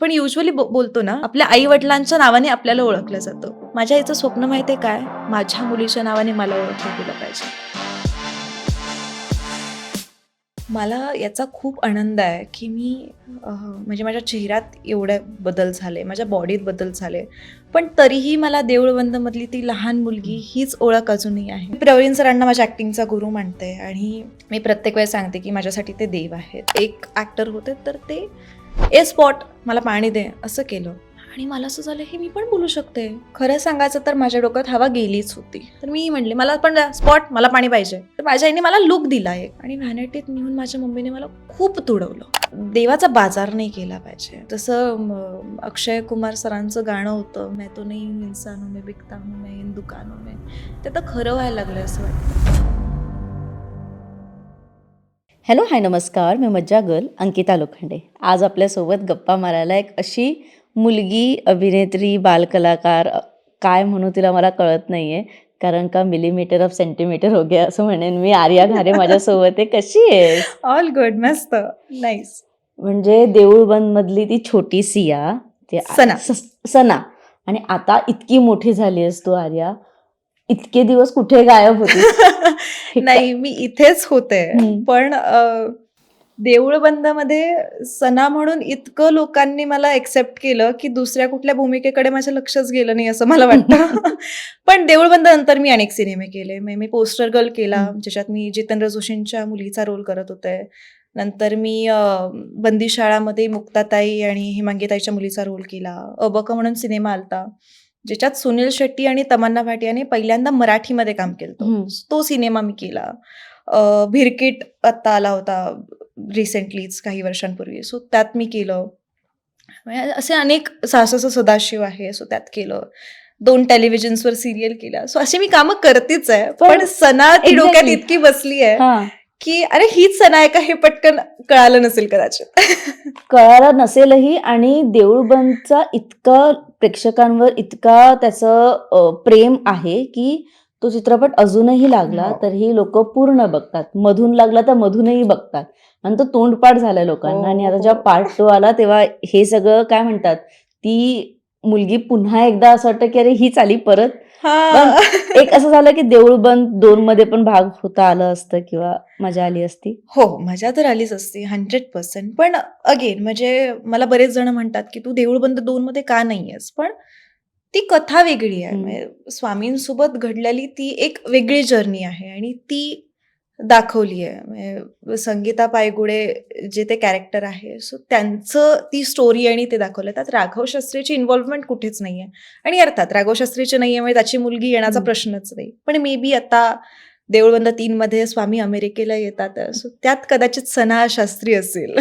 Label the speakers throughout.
Speaker 1: आपण युजली बोलतो ना, आपल्या आई वडिलांच्या नावाने आपल्याला ओळखलं जातं. माझ्या आईचं स्वप्न माहितीये काय? माझ्या मुलीच्या नावाने मला ओळखलं गेलं पाहिजे. मला याचा खूप आनंद आहे, की मी म्हणजे माझ्या चेहऱ्यात एवढे बदल झाले, माझ्या बॉडीत बदल झाले. पण तरीही मला देऊळबंदमधली ती लहान मुलगी हीच ओळख अजूनही आहे. मी प्रवीण सरांना माझ्या ॲक्टिंगचा गुरु मानते आणि मी प्रत्येक वेळेस सांगते, की माझ्यासाठी ते देव आहेत. एक ॲक्टर होते तर ते ए स्पॉट मला पाणी दे असं केलं आणि मला असं झालं हे मी पण बोलू शकते. खरं सांगायचं तर माझ्या डोक्यात हवा गेलीच होती. तर मी म्हटले मला पण स्पॉट मला पाणी पाहिजे. तर माझ्या आईने मला लुक दिला एक आणि व्हॅनिटीत नेऊन माझ्या मम्मीने मला खूप तुडवलं. देवाचा बाजार नाही केला पाहिजे. तसं अक्षय कुमार सरांचं गाणं होतं, मैं तो नहीं हूँ इंसान हूँ मैं बिकता हूँ मैं इन दुकानों में. ते तर खरं व्हायला लागलं असं वाटतं.
Speaker 2: हॅलो, हाय, नमस्कार. मी मज्जा गर्ल अंकिता लोखंडे. आज आपल्यासोबत गप्पा मारायला एक अशी मुलगी, अभिनेत्री, बालकलाकार, काय म्हणू तिला मला कळत नाही आहे. कारण का मिलीमीटर ऑफ सेंटीमीटर हो गया असं म्हणेन मी. आर्या घारे माझ्यासोबत आहे. कशी आहेस?
Speaker 1: ऑल गुड, मस्त, नाईस.
Speaker 2: म्हणजे देऊळबंदमधली ती छोटी सिया, ते
Speaker 1: सना.
Speaker 2: सना, आणि आता इतकी मोठी झाली आहेस तू आर्या. इतके दिवस कुठे गायब होतीस? हे
Speaker 1: नाही, मी इथेच होते.
Speaker 2: हं.
Speaker 1: पण देऊळबंदमध्ये सना म्हणून इतकं लोकांनी मला एक्सेप्ट केलं, की दुसऱ्या कुठल्या भूमिकेकडे माझं लक्षच गेलं नाही असं मला वाटतं. पण देऊळबंद नंतर मी अनेक सिनेमे केले. मी पोस्टर गर्ल केला, ज्याच्यात मी जितेंद्र जोशींच्या मुलीचा रोल करत होते. नंतर मी बंदीशाळामध्ये मुक्ताताई आणि हिमांगीताईच्या मुलीचा रोल केला. अबक म्हणून सिनेमा आलता, ज्याच्यात सुनील शेट्टी आणि तमन्ना भाटियाने पहिल्यांदा मराठीमध्ये काम केलं. तो सिनेमा मी केला. भिरकीट आत्ता आला होता रिसेंटलीच काही वर्षांपूर्वी, सो त्यात मी केलं. म्हणजे असे अनेक सासस सदाशिव आहे, सो त्यात केलं. 2 टेलिव्हिजन्सवर सिरियल केल्या. सो अशी मी कामं करतेच आहे. पण सना ती डोक्यात
Speaker 2: Exactly.
Speaker 1: इतकी बसली आहे,
Speaker 2: हां.
Speaker 1: की अरे हीच सना आहे का हे पटकन कळालं नसेल कदाचित.
Speaker 2: कळालं नसेलही, आणि देऊळबंदचा इतका प्रेक्षकांवर इतका त्याचं प्रेम आहे की तो चित्रपट अजूनही लागला
Speaker 1: हो.
Speaker 2: तरीही लोक पूर्ण बघतात, मधून लागला तर मधूनही बघतात, आणि तो तोंडपाठ झालाय लोकांना. आणि आता जेव्हा पार्ट 2 आला तेव्हा हे सगळं काय म्हणतात, ती मुलगी पुन्हा एकदा असं वाटतं की अरे हीच आली परत. पण
Speaker 1: हां.
Speaker 2: एक असं झालं की देऊळबंद 2 मध्ये पण भाग होता आलं असतं किंवा मजा आली असती.
Speaker 1: हो, मजा तर आलीच असती 100%. पण अगेन म्हणजे मला बरेच जण म्हणतात, की "तू देऊळबंद 2 मध्ये का नाही आहेस?" पण ती कथा वेगळी आहे. म्हणजे स्वामींसोबत घडलेली ती एक वेगळी जर्नी आहे आणि ती दाखवली आहे. म्हणजे संगीता पायगुडे जे ते कॅरेक्टर आहे, सो त्यांचं ती स्टोरी आणि ते दाखवलं. त्यात राघव शास्त्रीची इन्व्हॉल्वमेंट कुठेच नाहीये आणि अर्थात राघव शास्त्रीची नाहीये म्हणजे त्याची मुलगी येण्याचा प्रश्नच नाही. पण मे बी आता देऊळबंद 3 मध्ये स्वामी अमेरिकेला येतात, सो त्यात कदाचित सना शास्त्री असेल.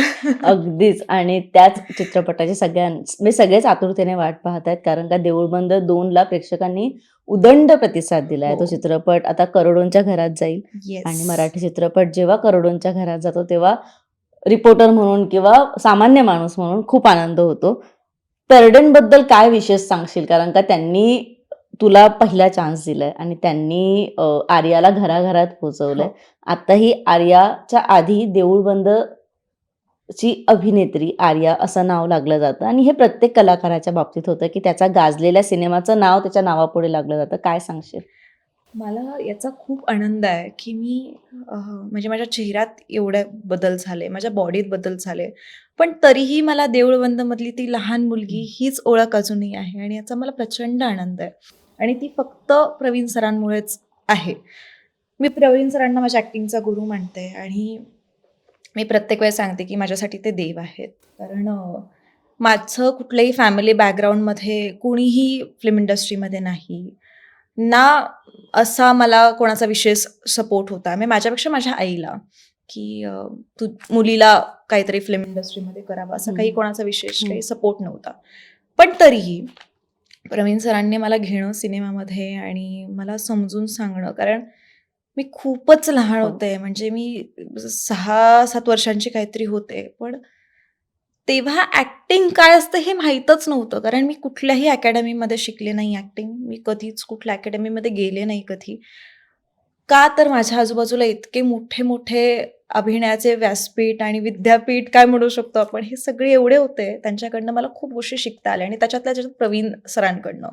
Speaker 2: अगदीच. आणि त्याच चित्रपटाची म्हणजे सगळेच आतुरतेने वाट पाहत आहेत, कारण का देऊळबंद 2 ला प्रेक्षकांनी उदंड प्रतिसाद दिलाय. तो
Speaker 1: हो.
Speaker 2: चित्रपट आता करोडोंच्या घरात जाईल. आणि
Speaker 1: येस.
Speaker 2: मराठी चित्रपट जेव्हा करोडोंच्या घरात जातो तेव्हा रिपोर्टर म्हणून किंवा सामान्य माणूस म्हणून खूप आनंद होतो. तरडेंबद्दल काय विशेष सांगशील? कारण का त्यांनी तुला पहिला चान्स दिलाय आणि त्यांनी आर्याला घराघरात पोहोचवलंय.
Speaker 1: हो.
Speaker 2: आता ही आर्याच्या आधी देऊळबंद ची अभिनेत्री आर्या असं नाव लागलं जातं, आणि हे प्रत्येक कलाकाराच्या बाबतीत होतं की त्याचा गाजलेल्या सिनेमाचं नाव त्याच्या नावापुढे लागलं जातं. काय सांगशील?
Speaker 1: मला याचा खूप आनंद आहे, की मी म्हणजे माझ्या चेहऱ्यात एवढे बदल झाले, माझ्या बॉडीत बदल झाले. पण तरीही मला देऊळबंदमधली ती लहान मुलगी हीच ओळख अजूनही आहे आणि याचा मला प्रचंड आनंद आहे. आणि ती फक्त प्रवीण सरांमुळेच आहे. मी प्रवीण सरांना माझ्या ॲक्टिंगचा गुरु मानते आणि मी प्रत्येक वेळेस सांगते, की माझ्यासाठी ते देव आहेत. कारण माझं कुठल्याही फॅमिली बॅकग्राऊंडमध्ये कुणीही फिल्म इंडस्ट्रीमध्ये नाही. ना असा मला कोणाचा विशेष सपोर्ट होता. म्हणजे माझ्यापेक्षा माझ्या आईला, की तू मुलीला काहीतरी फिल्म इंडस्ट्रीमध्ये करावं असं काही कोणाचा विशेष काही सपोर्ट नव्हता. पण तरीही प्रवीण सरांनी मला घेणं सिनेमामध्ये आणि मला समजून सांगणं, कारण मी खूपच लहान होते. म्हणजे मी 6-7 वर्षांची काहीतरी होते. पण तेव्हा ॲक्टिंग काय असतं हे माहीतच नव्हतं. कारण मी कुठल्याही अकॅडमीमध्ये शिकले नाही ॲक्टिंग. मी कधीच कुठल्या अकॅडमीमध्ये गेले नाही कधी. का तर माझ्या आजूबाजूला इतके मोठे मोठे अभिनयाचे व्यासपीठ आणि विद्यापीठ काय म्हणू शकतो आपण, हे सगळे एवढे होते, त्यांच्याकडनं मला खूप गोष्टी शिकता आल्या आणि त्याच्यातल्या त्याच्यात प्रवीण सरांकडनं.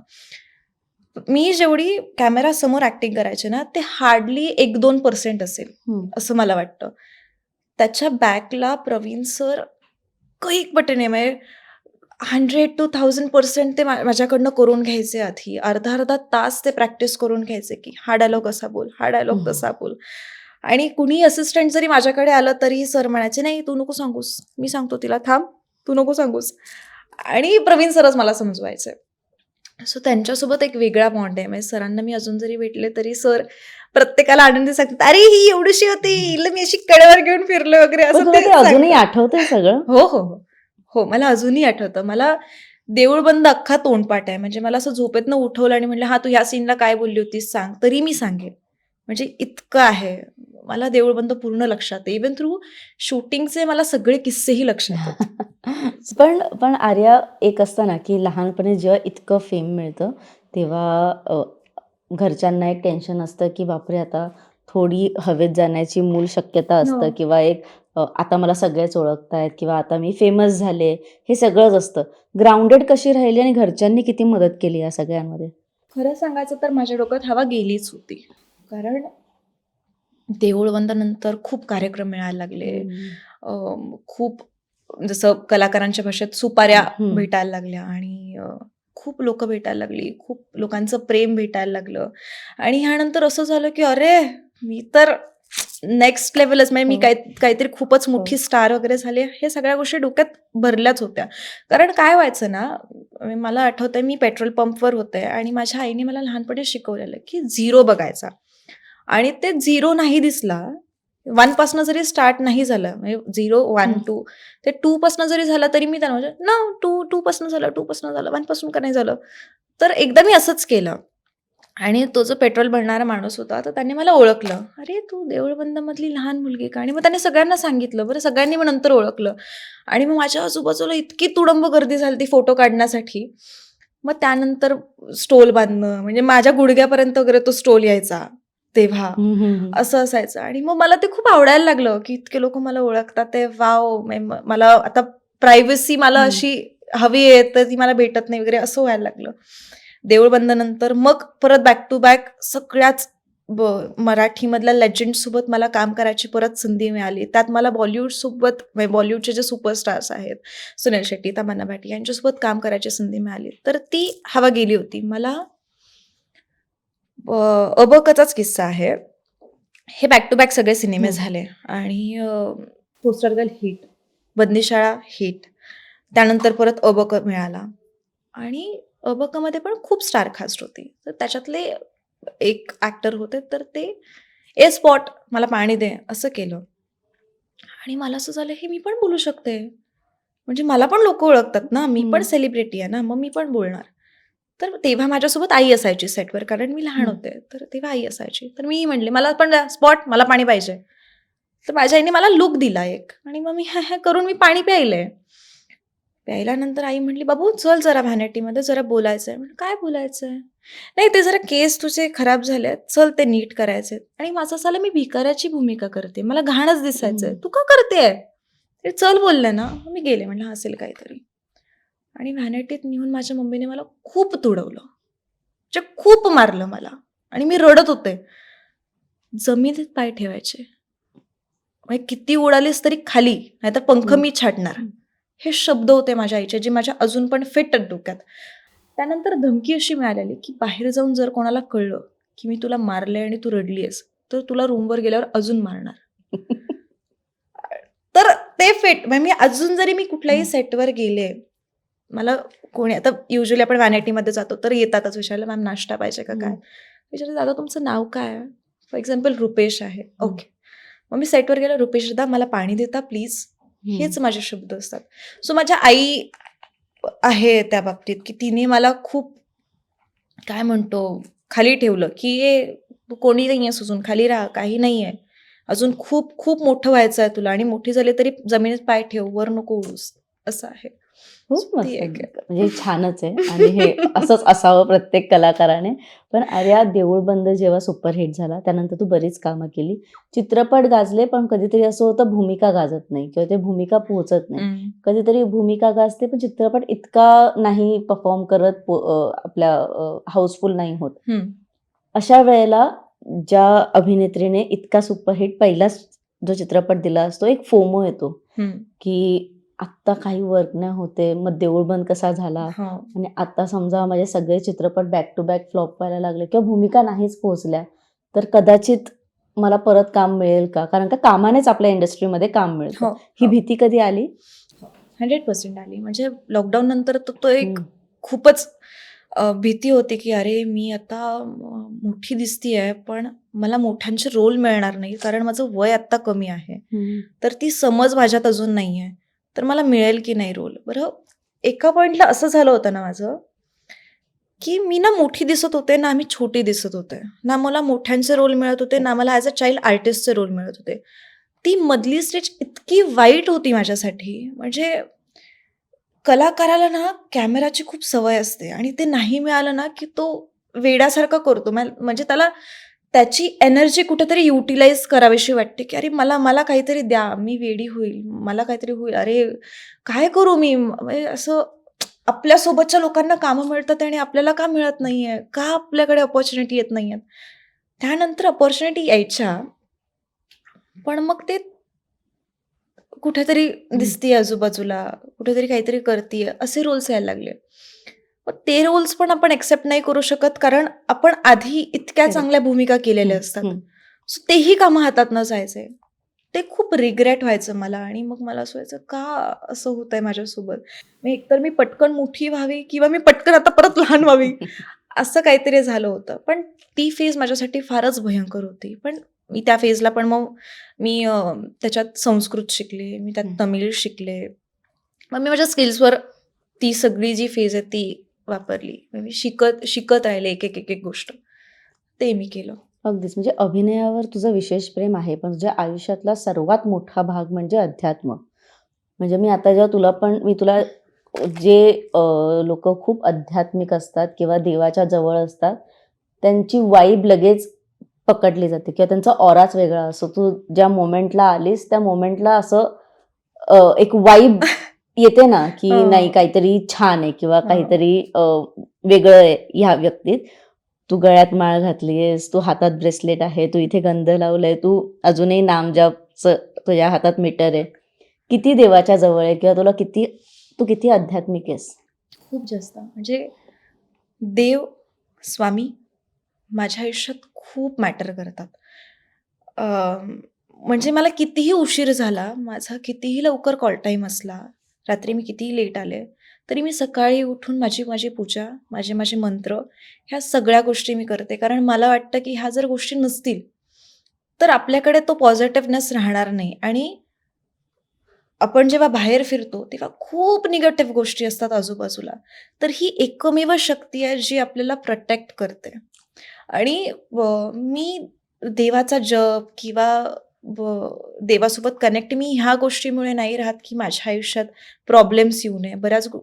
Speaker 1: मी जेवढी कॅमेरासमोर ॲक्टिंग करायचे ना, ते हार्डली 1-2% असेल,
Speaker 2: हं.
Speaker 1: असं मला वाटतं. त्याच्या बॅकला प्रवीण सर कैक पटीने म्हणजे 100 to 1000% ते माझ्याकडनं करून घ्यायचे आधी. अर्धा-अर्धा तास ते प्रॅक्टिस करून घ्यायचे, की हा डायलॉग असा बोल, हा डायलॉग
Speaker 2: हं.
Speaker 1: तसा बोल. आणि कुणी असिस्टंट जरी माझ्याकडे आलं तरीही सर म्हणायचे, "नाही, तू नको सांगूस. मी सांगतो तिला, थांब, तू नको सांगूस." आणि प्रवीण सरच मला समजवायचे. सो त्यांच्यासोबत एक वेगळा बॉन्ड आहे. म्हणजे सरांना मी अजून जरी भेटले तरी सर प्रत्येकाला आनंदी सांगतात, "अरे, ही एवढीशी होती, हिला मी अशी कडेवर घेऊन फिरलोय" वगैरे
Speaker 2: पण
Speaker 1: असं
Speaker 2: तुला
Speaker 1: ते
Speaker 2: ते अजूनही
Speaker 1: सांगतात.
Speaker 2: आठवतंय सगळं?
Speaker 1: हो, हो, हो. हो, मला अजूनही आठवतं. मला देऊळ बंद अख्खा तोंडपाठ आहे. म्हणजे मला असं झोपेतनं उठवलं आणि म्हटलं, "हां, तू ह्या सीनला काय बोलली होतीस सांग." तरी मी सांगेन. म्हणजे इतकं आहे. मला देऊळ बंद पूर्ण लक्षात आहे. इव्हन थ्रू शूटिंगचे मला सगळे किस्सेही लक्षात आहेत.
Speaker 2: पण पण आर्या, एक असतं ना, की लहानपणी जेव्हा इतकं फेम मिळतं, तेव्हा घरच्यांना एक टेन्शन असतं, की बापरे! आता थोडी हवेत जाण्याची मूल शक्यता
Speaker 1: हो.
Speaker 2: असतं किंवा एक आता मला सगळेच ओळखतायत किंवा आता मी फेमस झाले, हे सगळंच असतं. ग्राउंडेड कशी राहिली आणि घरच्यांनी किती मदत केली या सगळ्यांमध्ये?
Speaker 1: खरं सांगायचं तर माझ्या डोक्यात हवा गेलीच होती. कारण देऊळ बंदानंतर खूप कार्यक्रम मिळायला लागले.
Speaker 2: हं.
Speaker 1: खूप जसं कलाकारांच्या भाषेत सुपाऱ्या
Speaker 2: हं.
Speaker 1: भेटायला लागल्या आणि खूप लोकं भेटायला लागली. खूप लोकांचं प्रेम भेटायला लागलं आणि ह्यानंतर असं झालं, की अरे, मी तर नेक्स्ट लेव्हलच म्हणजे मी
Speaker 2: हो,
Speaker 1: काहीतरी खूपच
Speaker 2: हो.
Speaker 1: मोठी स्टार वगैरे झाले. हे सगळ्या गोष्टी डोक्यात भरल्याच होत्या. कारण काय व्हायचं ना, मला आठवतंय मी पेट्रोल पंपवर होते आणि माझ्या आईने मला लहानपणी शिकवलेलं, की 0 बघायचा. आणि ते 0 नाही दिसला, 1 पासनं जरी स्टार्ट नाही झालं, म्हणजे 0, 1,
Speaker 2: हं.
Speaker 1: 2 ते 2 पासनं जरी झालं तरी मी त्यांना म्हणजे, "नो, 2 पासनं झालं, 2 पासनं झालं, 1 पासून का नाही झालं?" तर एकदा मी असंच केलं आणि तो जो पेट्रोल भरणारा माणूस होता, तर त्याने मला ओळखलं. "अरे, तू देऊळबंदमधली लहान मुलगी का?" आणि मग त्याने सगळ्यांना सांगितलं. बरं, सगळ्यांनी मग नंतर ओळखलं आणि मग माझ्या आजूबाजूला इतकी तुडंब गर्दी झाली होती फोटो काढण्यासाठी. मग त्यानंतर स्टोल बांधणं, म्हणजे माझ्या गुडघ्यापर्यंत वगैरे तो स्टोल यायचा तेव्हा.
Speaker 2: हं, हं, हं.
Speaker 1: असं असायचं आणि मग मला ते खूप आवडायला लागलं, की इतके लोकं मला ओळखतात आहे. वॉव! मला आता प्रायव्हसी मला
Speaker 2: हं.
Speaker 1: अशी हवी आहे, तर ती मला भेटत नाही वगैरे असं व्हायला लागलं. देऊळ बंदनंतर मग परत बॅक टू बॅक सगळ्याच ब मराठीमधल्या लेजेंड्ससोबत मला काम करायची परत संधी मिळाली. त्यात मला बॉलिवूडसोबत म्हणजे बॉलिवूडचे जे सुपरस्टार्स आहेत, सुनील शेट्टी, तमन्ना भाटिया यांच्यासोबत काम करायची संधी मिळाली. तर ती हवा गेली होती. मला अबकचाच किस्सा आहे. हे बॅक टू बॅक सगळे सिनेमे
Speaker 2: हं.
Speaker 1: झाले आणि पोस्टर गर्ल हिट, बंदीशाळा हिट. त्यानंतर परत अबक मिळाला आणि अबकमध्ये पण खूप स्टार कास्ट होती. तर त्याच्यातले एक ॲक्टर होते, तर ते "ए स्पॉट मला पाणी दे" असं केलं आणि मला असं झालं, हे मी पण बोलू शकते. म्हणजे मला पण लोकं ओळखतात ना, मी पण
Speaker 2: हं.
Speaker 1: सेलिब्रिटी आहे ना, मग मी पण बोलणार. तर तेव्हा माझ्यासोबत आई असायची सेटवर कारण मी लहान
Speaker 2: हं.
Speaker 1: होते. तर तेव्हा आई असायची. तर मी म्हटले, "मला पण द्या स्पॉट, मला पाणी पाहिजे." तर माझ्या आईने मला लूक दिला एक आणि मग मी हॅ, हॅ करून मी पाणी प्यायलंय. प्यायल्यानंतर आई म्हटली, "बाबू चल जरा व्हॅनिटीमध्ये जरा बोलायचंय." म्हटलं, "काय बोलायचंय?" "नाही ते जरा केस तुझे खराब झालेत, चल ते नीट करायचेत." आणि माझं असं झालं मी भिकाऱ्याची भूमिका करते. मला घाणच दिसायचंय.
Speaker 2: हं.
Speaker 1: "तू का करतेय?" ते चल बोलले ना, मग मी गेले. म्हटलं असेल काहीतरी. आणि व्हॅनिटीत नेऊन माझ्या मम्मीने मला खूप तुडवलं. म्हणजे खूप मारलं मला आणि मी रडत होते. जमिनीत पाय ठेवायचे. म्हणजे किती उडालीस तरी खाली, नाहीतर पंख
Speaker 2: हं.
Speaker 1: मी छाटणार. हे शब्द होते माझ्या आईचे, जे माझ्या अजून पण फिट आहेत डोक्यात. त्यानंतर धमकी अशी मिळालेली, की बाहेर जाऊन जर कोणाला कळलं, की मी तुला मारलंय आणि तू रडलीयेस, तर तुला रूमवर गेल्यावर अजून मारणार. तर ते फिट म्हणजे मी अजून जरी मी कुठल्याही
Speaker 2: हं.
Speaker 1: सेटवर गेले, मला कोणी आता युजुअली आपण व्हॅनिटीमध्ये जातो, तर येतातच विचारायला, "मॅम नाश्ता पाहिजे का काय?"
Speaker 2: हं.
Speaker 1: विचारते, "दादा तुमचं नाव काय आहे?" फॉर एक्झाम्पल रुपेश आहे.
Speaker 2: हं.
Speaker 1: ओके. मग मी सेटवर गेले, "रुपेश दादा मला पाणी देता प्लीज?"
Speaker 2: हं.
Speaker 1: हेच माझे शब्द असतात. सो माझ्या आई आहे त्या बाबतीत, की तिने मला खूप काय म्हणतो खाली ठेवलं, की "ये तू कोणी नाही आहेस अजून, खाली राहा, काही नाही आहे. अजून खूप खूप मोठं व्हायचं आहे तुला आणि मोठी झाली तरी जमिनीत पाय ठेव, वर नको उडूस." असं आहे.
Speaker 2: खूप
Speaker 1: So, ती
Speaker 2: मस्त.
Speaker 1: एक आहे.
Speaker 2: म्हणजे छानच आहे आणि हे असंच असावं प्रत्येक कलाकाराने. पण आर्या देऊळ बंद जेव्हा सुपरहिट झाला, त्यानंतर तू बरीच कामं केली. चित्रपट गाजले, पण कधीतरी असं होतं भूमिका गाजत नाही किंवा ते भूमिका पोहोचत नाही.
Speaker 1: हम्म.
Speaker 2: कधीतरी भूमिका गाजते, पण चित्रपट इतका नाही परफॉर्म करत, आपल्या हाऊसफुल नाही होत.
Speaker 1: हम्म.
Speaker 2: अशा वेळेला ज्या अभिनेत्रीने इतका सुपरहिट पहिलाच जो चित्रपट दिला असतो, एक फोमो येतो,
Speaker 1: हम्म.
Speaker 2: की आत्ता काही वर्क नाही होते, मग देऊळ बंद कसा झाला
Speaker 1: हो.
Speaker 2: आणि आता समजा माझे सगळे चित्रपट बॅक टू बॅक फ्लॉप व्हायला लागले किंवा भूमिका नाहीच पोहोचल्या, तर कदाचित मला परत काम मिळेल का? कारण का कामानेच आपल्या इंडस्ट्रीमध्ये काम मिळतं.
Speaker 1: हो.
Speaker 2: ही
Speaker 1: हो.
Speaker 2: भीती कधी आली?
Speaker 1: 100% आली. म्हणजे लॉकडाऊन नंतर तर तो एक
Speaker 2: हम्म.
Speaker 1: खूपच भीती होती, की अरे मी आता मोठी दिसतीये, पण मला मोठ्यांचे रोल मिळणार नाही, कारण माझं वय आत्ता कमी आहे.
Speaker 2: हम्म.
Speaker 1: तर ती समज माझ्यात अजून नाहीये. तर मला मिळेल की नाही रोल? बरं, एका पॉइंटला असं झालं होतं ना माझं, की मी ना मोठी दिसत होते, ना मी छोटी दिसत होते. ना मला मोठ्यांचे रोल मिळत होते, ना मला ॲज अ चाइल्ड आर्टिस्टचे रोल मिळत होते. ती मधली स्टेज इतकी वाईट होती माझ्यासाठी. म्हणजे कलाकाराला ना कॅमेराची खूप सवय असते आणि ते नाही मिळालं ना, की तो वेड्यासारखा करतो. म्हणजे त्याला त्याची एनर्जी कुठेतरी युटिलाइज करावीशी वाटते, की अरे मला मला काहीतरी द्या, मी वेडी होईल, मला काहीतरी होईल. अरे काय करू मी? म्हणजे असं आपल्यासोबतच्या लोकांना कामं मिळतात आणि आपल्याला का मिळत नाहीये? का आपल्याकडे अपॉर्च्युनिटी येत नाहीयेत? त्यानंतर अपॉर्च्युनिटी यायच्या, पण मग ते कुठेतरी दिसतीये आजूबाजूला, कुठेतरी काहीतरी करतीये, असे रोल्स यायला लागले. मग ते रोल्स पण आपण एक्सेप्ट नाही करू शकत, कारण आपण आधी इतक्या
Speaker 2: करेक्ट.
Speaker 1: चांगल्या भूमिका केलेल्या असतात. सो तेही कामं हातात न जायचे. ते खूप रिग्रेट व्हायचं मला आणि मग मला असं व्हायचं, का असं होतंय माझ्यासोबत? मी एकतर मी पटकन मोठी व्हावी किंवा मी पटकन आता परत लहान व्हावी, असं काहीतरी झालं होतं. पण ती फेज माझ्यासाठी फारच भयंकर होती. पण मी त्या फेजला पण मग मी त्याच्यात संस्कृत शिकले, मी त्यात तमिळ शिकले. मग मी माझ्या स्किल्सवर ती सगळी जी फेज आहे ती वापरली. मग मी शिकत शिकत राहिले एक गोष्ट. ते मी केलं.
Speaker 2: अगदीच. म्हणजे अभिनयावर तुझं विशेष प्रेम आहे, पण तुझ्या आयुष्यातला सर्वात मोठा भाग म्हणजे अध्यात्म. म्हणजे मी आता जेव्हा मी तुला जे लोकं खूप आध्यात्मिक असतात किंवा देवाच्या जवळ असतात, त्यांची वाइब लगेच पकडली जाते किंवा त्यांचा ऑराच वेगळा असतो. तू ज्या मोमेंटला आलीस, त्या मोमेंटला असं एक वाइब येते ना, की नाही
Speaker 1: हो.
Speaker 2: काहीतरी छान आहे किंवा
Speaker 1: हो.
Speaker 2: काहीतरी वेगळं आहे ह्या व्यक्तीत. तू गळ्यात माळ घातलीयेस, तू हातात ब्रेसलेट आहे, तू इथे गंध लावलाय, तू अजूनही नामजपचं तुझ्या हातात मीटर आहे. किती देवाच्या जवळ आहे किंवा तू किती आध्यात्मिक आहेस?
Speaker 1: खूप जास्त. म्हणजे देव, स्वामी माझ्या आयुष्यात खूप मॅटर करतात. म्हणजे मला कितीही उशीर झाला, माझा कितीही लवकर कॉल टाईम असला, रात्री मी कितीही लेट आले, तरी मी सकाळी उठून माझी माझी पूजा, माझे माझे मंत्र, ह्या सगळ्या गोष्टी मी करते. कारण मला वाटतं, की ह्या जर गोष्टी नसतील, तर आपल्याकडे तो पॉझिटिव्हनेस राहणार नाही आणि आपण जेव्हा बाहेर फिरतो, तेव्हा खूप निगेटिव्ह गोष्टी असतात आजूबाजूला. तर ही एकमेव शक्ती आहे, जी आपल्याला प्रोटेक्ट करते. आणि मी देवाचा जप किंवा देवासोबत कनेक्ट मी ह्या गोष्टीमुळे नाही राहत, की माझ्या आयुष्यात प्रॉब्लेम्स येऊ नये.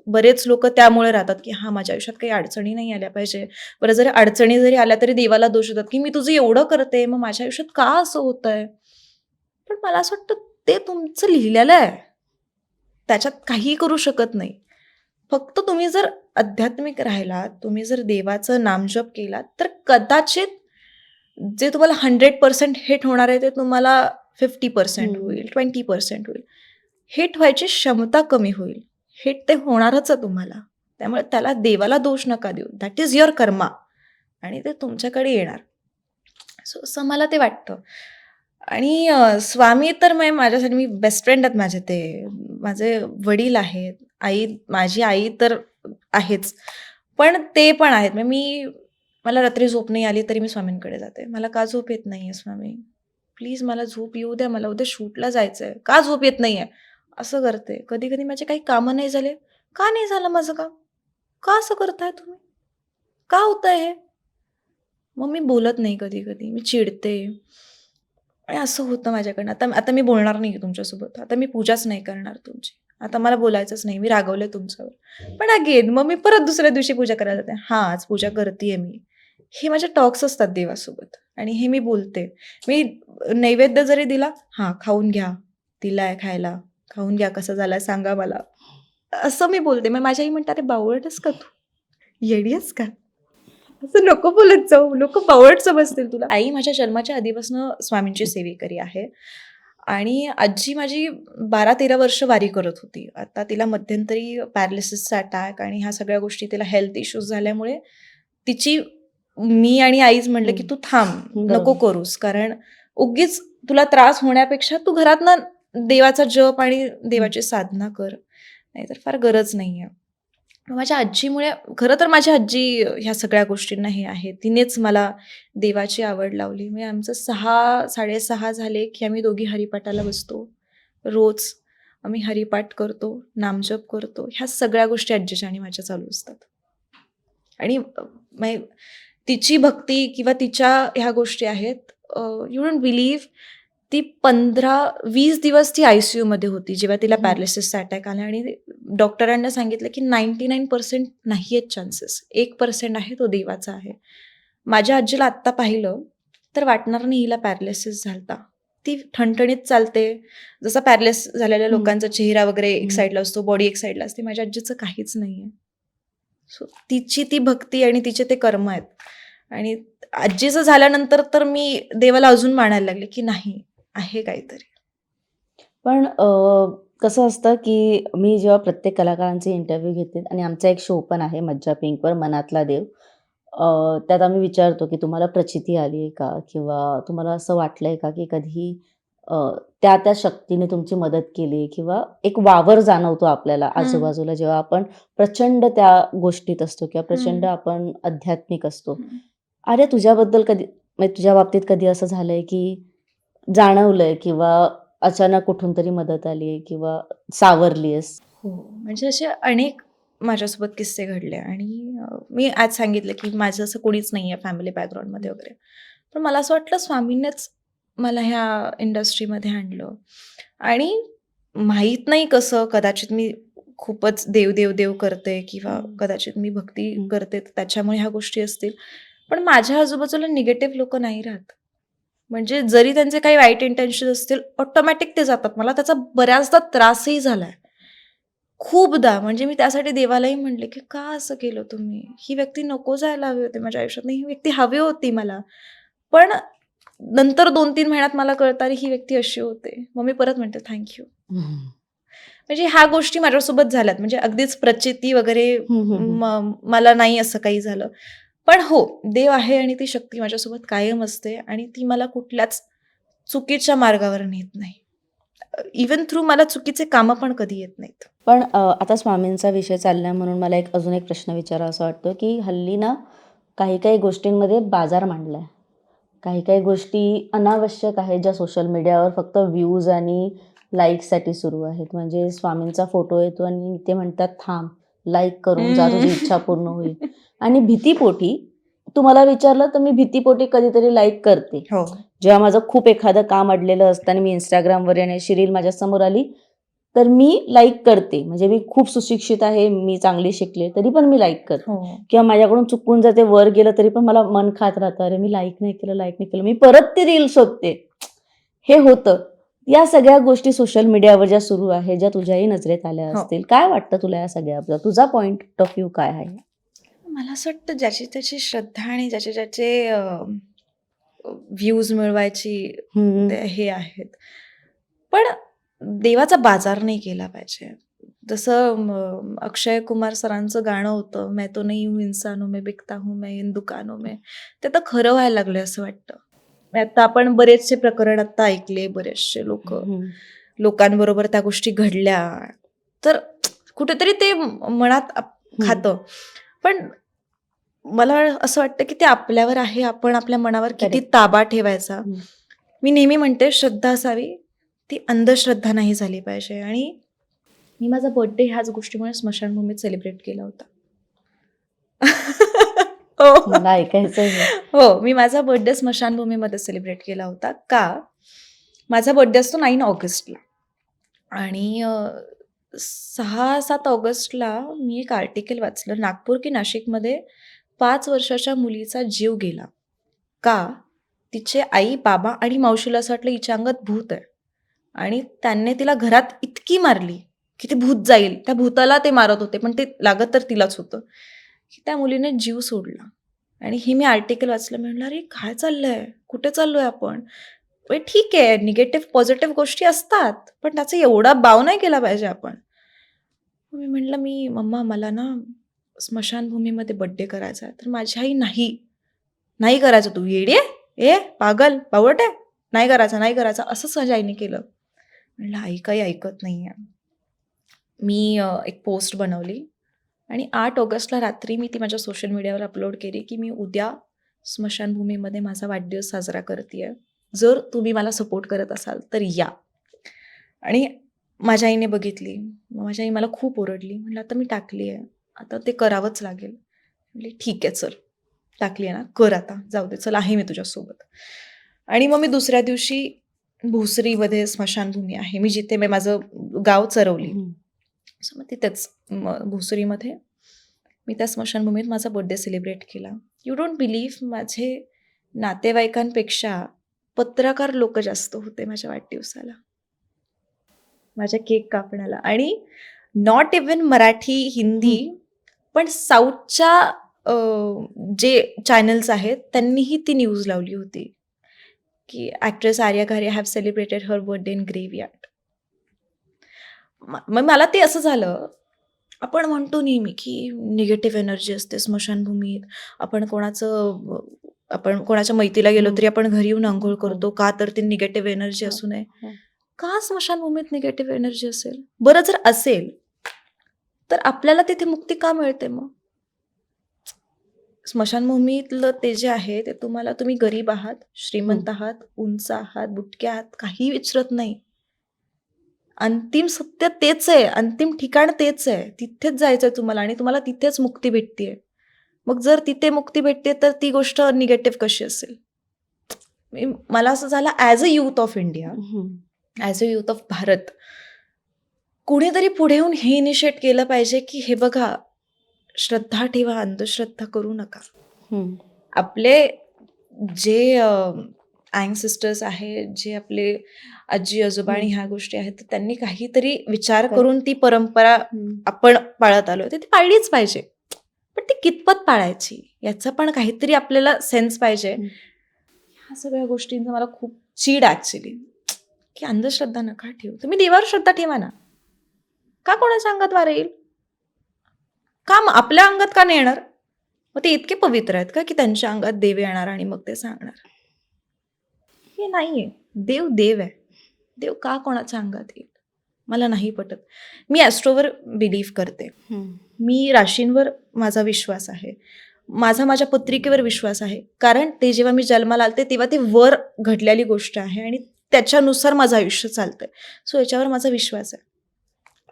Speaker 1: बरेच लोकं त्यामुळे राहतात, की हां, माझ्या आयुष्यात काही अडचणी नाही आल्या पाहिजे. बरं, जरी अडचणी जरी आल्या तरी देवाला दोष देतात, की मी तुझं एवढं करते, मग माझ्या आयुष्यात का असं होतंय? पण मला असं वाटतं ते तुमचं लिहिलेलं आहे. त्याच्यात काहीही करू शकत नाही. फक्त तुम्ही जर आध्यात्मिक राहिलात, तुम्ही जर देवाचं नामजप केलात, तर कदाचित जे तुम्हाला 100% हिट होणार आहे, ते तुम्हाला 50%
Speaker 2: हं.
Speaker 1: होईल, 20% होईल. हिट व्हायची क्षमता कमी होईल. हिट ते होणारच आहे तुम्हाला. त्यामुळे त्याला देवाला दोष नका देऊ. दॅट इज युअर कर्मा आणि ते तुमच्याकडे येणार. सो असं मला ते वाटतं. आणि स्वामी तर माझ्यासाठी मी बेस्ट फ्रेंड आहेत माझे ते. माझे वडील आहेत, माझी आई तर आहेच. पण ते पण आहेत. मला रात्री झोप नाही आली तरी मी स्वामींकडे जाते. मला का झोप येत नाहीये स्वामी? प्लीज मला झोप येऊ द्या. मला उद्या शूटला जायचंय. का झोप येत नाहीये? असं करते. कधी-कधी माझे काही कामं नाही झाले. का नाही झालं माझं काम? का असं करताय तुम्ही? का होतंय हे? मग मी बोलत नाही कधी-कधी. मी चिडते आणि असं होतं माझ्याकडनं. आता आता मी बोलणार नाहीये तुमच्यासोबत. आता मी पूजाच नाही करणार तुमची. आता मला बोलायचंच नाही, मी रागवले तुमच्यावर. पण अगेन मग मी परत दुसऱ्या दिवशी पूजा करायला जाते. हां, आज पूजा करतीये मी. हे माझे टॉक्स असतात देवासोबत आणि हे मी बोलते. मी नैवेद्य जरी दिला, हां, खाऊन घ्या. दिलाय खायला. खाऊन घ्या. कसा झालाय सांगा मला. असं मी बोलते. मग माझी आई म्हणते, "अरे बावळट आहेस का तू? येडी आहेस का? असं नको बोलत जाऊ. लोकं बावळट समजतील तुला." आई माझ्या जन्माच्या आधीपासून स्वामींची सेवेकरी आहे आणि आजी माझी 12-13 वर्ष वारी करत होती. आता तिला मध्यंतरी पॅरालिसिसचा अटॅक आणि ह्या सगळ्या गोष्टी, तिला हेल्थ इश्यूज झाल्यामुळे तिची मी आणि आईच म्हणलं, की
Speaker 2: हं.
Speaker 1: "तू थांब, नको
Speaker 2: बरोबर.
Speaker 1: करूस. कारण उगीच तुला त्रास होण्यापेक्षा तू घरातनं देवाचा जप आणि देवाची साधना कर. नाहीतर फार गरज नाहीये." मग माझ्या आजीमुळे, खरं तर माझी आजी ह्या सगळ्या गोष्टींना हे आहे. तिनेच मला देवाची आवड लावली. म्हणजे आमचं 6-6:30 झाले, की आम्ही दोघी हरिपाठाला बसतो. रोज आम्ही हरिपाठ करतो, नामजप करतो. ह्या सगळ्या गोष्टी आजीच्या आणि माझ्या चालू असतात. आणि म्हणजे तिची भक्ती किंवा तिच्या ह्या गोष्टी आहेत. यू डोंट बिलीव्ह, ती 15-20 दिवस ती ICUमध्ये होती जेव्हा तिला
Speaker 2: हं.
Speaker 1: पॅरालिसिसचा अटॅक आला आणि डॉक्टरांना सांगितलं की 99% नाही आहेत चान्सेस. 1% आहे, तो देवाचा आहे. माझ्या आजीला आत्ता पाहिलं तर वाटणार नाही हिला पॅरालिसिस झालता. ती ठणठणीत चालते. जसा पॅरालिसिस झालेल्या
Speaker 2: हं.
Speaker 1: लोकांचा चेहरा वगैरे एक
Speaker 2: हं.
Speaker 1: साईडला असतो, बॉडी एक साईडला असते. माझ्या आजीचं काहीच नाहीये. सो तिची ती भक्ती आणि तिचे ते कर्म आहेत. आणि आजीचं झाल्यानंतर तर मी देवाला अजून मानायला लागले, की नाही, आहे काहीतरी.
Speaker 2: पण कसं असतं, की मी जेव्हा प्रत्येक कलाकारांचे इंटरव्ह्यू घेते आणि आमचा एक शो पण आहे मज्जा पिंकवर, मनातला देव. त्यात आम्ही विचारतो, की तुम्हाला प्रचिती आली आहे का? किंवा तुम्हाला असं वाटलंय का, की कधी अ, त्या शक्तीने तुमची मदत केली किंवा एक वावर जाणवतो आपल्याला
Speaker 1: हं,
Speaker 2: आजूबाजूला जेव्हा आपण प्रचंड त्या गोष्टीत असतो किंवा प्रचंड
Speaker 1: हं,
Speaker 2: आपण आध्यात्मिक असतो.
Speaker 1: हं.
Speaker 2: अरे, तुझ्याबद्दल कधी म्हणजे तुझ्या बाबतीत कधी असं झालंय, की जाणवलंय किंवा अचानक कुठून तरी मदत आली किंवा सावरली आहेस?
Speaker 1: हो, म्हणजे असे अनेक माझ्यासोबत किस्से घडले आणि मी आज सांगितलं, की माझं असं कोणीच नाहीये फॅमिली बॅकग्राऊंडमध्ये
Speaker 2: हं.
Speaker 1: वगैरे. पण मला असं वाटलं स्वामींनीच मला ह्या इंडस्ट्रीमध्ये आणलं आणि माहीत नाही कसं, कदाचित मी खूपच देव, देव, देव करते किंवा
Speaker 2: हं.
Speaker 1: कदाचित मी भक्ती
Speaker 2: हं.
Speaker 1: करते, तर त्याच्यामुळे ह्या गोष्टी असतील. पण माझ्या आजूबाजूला निगेटिव्ह लोकं नाही राहत. म्हणजे जरी त्यांचे काही वाईट इंटेन्शन असतील, ऑटोमॅटिक ते जातात. मला त्याचा बऱ्याचदा त्रासही झालाय. खूपदा. म्हणजे मी त्यासाठी देवालाही म्हटले, की "का असं केलं तुम्ही? ही व्यक्ती नको जायला हवी होती माझ्या आयुष्यात. ही व्यक्ती हवी होती मला." पण नंतर 2-3 महिन्यात मला कळतं, अरे ही व्यक्ती अशी होते. मग मी परत म्हणते थँक यू.
Speaker 2: हं.
Speaker 1: म्हणजे ह्या गोष्टी माझ्यासोबत झाल्यात. म्हणजे अगदीच प्रचिती वगैरे
Speaker 2: हं, हं, हं.
Speaker 1: मला नाही असं काही झालं. पण हो, देव आहे आणि ती शक्ती माझ्यासोबत कायम असते आणि ती मला कुठल्याच चुकीच्या मार्गावर नेत नाही. इव्हन थ्रू मला चुकीचे कामं पण कधी येत नाहीत.
Speaker 2: पण आता स्वामींचा विषय चाललाय म्हणून मला एक अजून एक प्रश्न विचारावासा वाटतो, की हल्ली ना काही-काही गोष्टींमध्ये बाजार मांडलाय. काही-काही गोष्टी अनावश्यक आहेत, ज्या सोशल मीडियावर फक्त व्ह्यूज आणि लाईक्ससाठी सुरू आहेत. म्हणजे स्वामींचा फोटो येतो आणि ते म्हणतात, "थांब, लाईक करून जा,
Speaker 1: हं.
Speaker 2: तुझी इच्छा पूर्ण होईल." आणि भीतीपोटी तुम्हाला विचारलं तर मी भीतीपोटी कधीतरी लाईक करते.
Speaker 1: हो.
Speaker 2: जेव्हा माझं खूप एखादं काम अडलेलं असतं आणि मी Instagramवर आणि अशी रील माझ्यासमोर आली, तर मी लाईक करते. म्हणजे मी खूप सुशिक्षित आहे, मी चांगली शिकले, तरी पण मी लाईक करते.
Speaker 1: हो.
Speaker 2: किंवा माझ्याकडून चुकून जर ते वर गेलं तरी पण मला मन खात राहतं, "अरे, मी लाईक नाही केलं, लाईक नाही केलं." मी परत ती रील शोधते. हे होतं. या सगळ्या गोष्टी सोशल मीडियावर ज्या सुरू आहेत, ज्या तुझ्याही नजरेत आल्या
Speaker 1: हो.
Speaker 2: असतील. काय वाटतं तुला या सगळ्याबद्दल? तुझा पॉइंट ऑफ व्ह्यू काय आहे?
Speaker 1: मला असं वाटतं ज्याची त्याची श्रद्धा आणि ज्याचे ज्याचे व्ह्यूज मिळवायची
Speaker 2: हं,
Speaker 1: ते हे आहेत. पण देवाचा बाजार नाही केला पाहिजे. जसं अक्षय कुमार सरांचं गाणं होतं, "मैं तो नहीं हूँ इंसानों में बिकता हूँ मैं इन दुकानों में." ते आता खरं व्हायला लागलंय असं वाटतं. आता आपण बरेचसे प्रकरण आता ऐकले, बरेचसे
Speaker 2: हं,
Speaker 1: लोकांबरोबर त्या गोष्टी घडल्या. तर कुठेतरी ते मनात
Speaker 2: हं.
Speaker 1: खातं. पण मला असं वाटतं, की ते आपल्यावर आहे. आपण आपल्या मनावर किती
Speaker 2: करेक्ट.
Speaker 1: ताबा ठेवायचा.
Speaker 2: हं.
Speaker 1: मी नेहमी म्हणते श्रद्धा असावी, ती अंधश्रद्धा नाही झाली पाहिजे. आणि मी माझा बर्थडे ह्याच गोष्टीमुळे स्मशानभूमीत सेलिब्रेट केला होता. हो.
Speaker 2: मला ऐकायचंय हे.
Speaker 1: हो, मी माझा बर्थडे स्मशानभूमीमध्ये सेलिब्रेट केला होता. का? माझा बर्थडे असतो 9 ऑगस्टला आणि 6-7 ऑगस्टला मी एक आर्टिकल वाचलं, नागपूर की नाशिकमध्ये 5 वर्षाच्या मुलीचा जीव गेला. का? तिचे आई, बाबा आणि मावशीला असं वाटलं हिच्या अंगात भूत आहे आणि त्यांनी तिला घरात इतकी मारली, की ते भूत जाईल. त्या भूताला ते मारत होते, पण ते लागत तर तिलाच होतं, की त्या मुलीने जीव सोडला. आणि हे मी आर्टिकल वाचलं. मी म्हटलं, "अरे काय चाललंय? कुठे चाललोय आपण?" ठीक आहे, निगेटिव्ह, पॉझिटिव्ह गोष्टी असतात, पण त्याचा एवढा बाव नाही केला पाहिजे आपण. मग मी म्हटलं, "मम्मा मला ना स्मशानभूमीमध्ये बर्थडे करायचा आहे." तर माझी आई, "नाही, नाही करायचं. तू येडी आहे? ए पागल, बावळट आहे? नाही करायचा, नाही करायचा." असंच माझ्या आईने केलं. म्हटलं, आई काही ऐकत नाहीये. मी एक पोस्ट बनवली आणि 8 ऑगस्टला रात्री मी ती माझ्या सोशल मीडियावर अपलोड केली, की मी उद्या स्मशानभूमीमध्ये माझा वाढदिवस साजरा करतीये. जर तुम्ही मला सपोर्ट करत असाल तर या. आणि माझ्या आईने बघितली. मग माझी आई मला खूप ओरडली. म्हटलं, "आता मी टाकली आहे. आता ते करावंच लागेल." म्हटली, "ठीक आहे, चल. टाकली आहे ना, कर आता. जाऊ दे. चल, आहे मी तुझ्यासोबत." आणि मग मी दुसऱ्या दिवशी भोसरीमध्ये स्मशानभूमी आहे. मी जिथे मी माझं गाव चरवली. सो मग तिथेच भोसरीमध्ये मी त्या स्मशानभूमीत माझा बर्थडे सेलिब्रेट केला. यू डोंट बिलीव्ह, माझे नातेवाईकांपेक्षा पत्रकार लोक जास्त होते माझ्या वाढदिवसाला, माझ्या केक कापण्याला. आणि नॉट इवन मराठी, हिंदी, पण साऊथच्या जे चॅनल्स आहेत त्यांनीही ती न्यूज लावली होती, की actress Arya Ghare have celebrated her birthday in graveyard. मग मला ते असं झालं. आपण म्हणतो नेहमी की निगेटिव्ह एनर्जी असते स्मशानभूमीत. आपण कोणाच्या मैतीला गेलो तरी आपण घरी येऊन अंघोळ करतो. का? तर ती निगेटिव्ह एनर्जी असू नये. का स्मशानभूमीत निगेटिव्ह एनर्जी असेल? बरं, जर असेल तर आपल्याला तिथे मुक्ती का मिळते मग? स्मशानभूमीतलं ते जे आहे ते तुम्ही गरीब आहात, श्रीमंत आहात, उंच आहात, बुटके आहात, काही विचारत नाही. अंतिम सत्य तेच आहे, अंतिम ठिकाण तेच आहे. तिथेच जायचंय तुम्हाला आणि तुम्हाला तिथेच मुक्ती भेटतेय. मग जर तिथे मुक्ती भेटते तर ती गोष्ट निगेटिव्ह कशी असेल? मला असं झालं, as a youth of India, as a youth of Bharat, कुणीतरी पुढे येऊन हे इनिशिएट केलं पाहिजे, की हे बघा, श्रद्धा ठेवा, अंधश्रद्धा करू नका. आपले जे अँसेस्टर्स आहेत, जे आपले आजी आजोबा आणि ह्या गोष्टी आहेत, तर त्यांनी काहीतरी विचार करून ती परंपरा आपण पाळत आलोय, ती पाळलीच पाहिजे. पण ती कितपत पाळायची याचा पण काहीतरी आपल्याला सेन्स पाहिजे. ह्या सगळ्या गोष्टींचा मला खूप चीड ऍक्च्युली, की अंधश्रद्धा नका ठेवू. तुम्ही देवावर श्रद्धा ठेवा ना. का कोणाच्या अंगात वार येईल? का आपल्या अंगात का नाही येणार? मग ते इतके पवित्र आहेत का की त्यांच्या अंगात देव येणार आणि मग ते सांगणार? हे नाहीये. देव देव आहे. देव का कोणाच्या अंगात येईल? मला नाही पटत. मी ॲस्ट्रोवर बिलीव्ह करते. मी राशींवर माझा विश्वास आहे. माझ्या पत्रिकेवर विश्वास आहे. कारण ते जेव्हा मी जन्माला आलते तेव्हा ते वर घडलेली गोष्ट आहे आणि त्याच्यानुसार माझं आयुष्य चालतंय. सो याच्यावर माझा विश्वास आहे.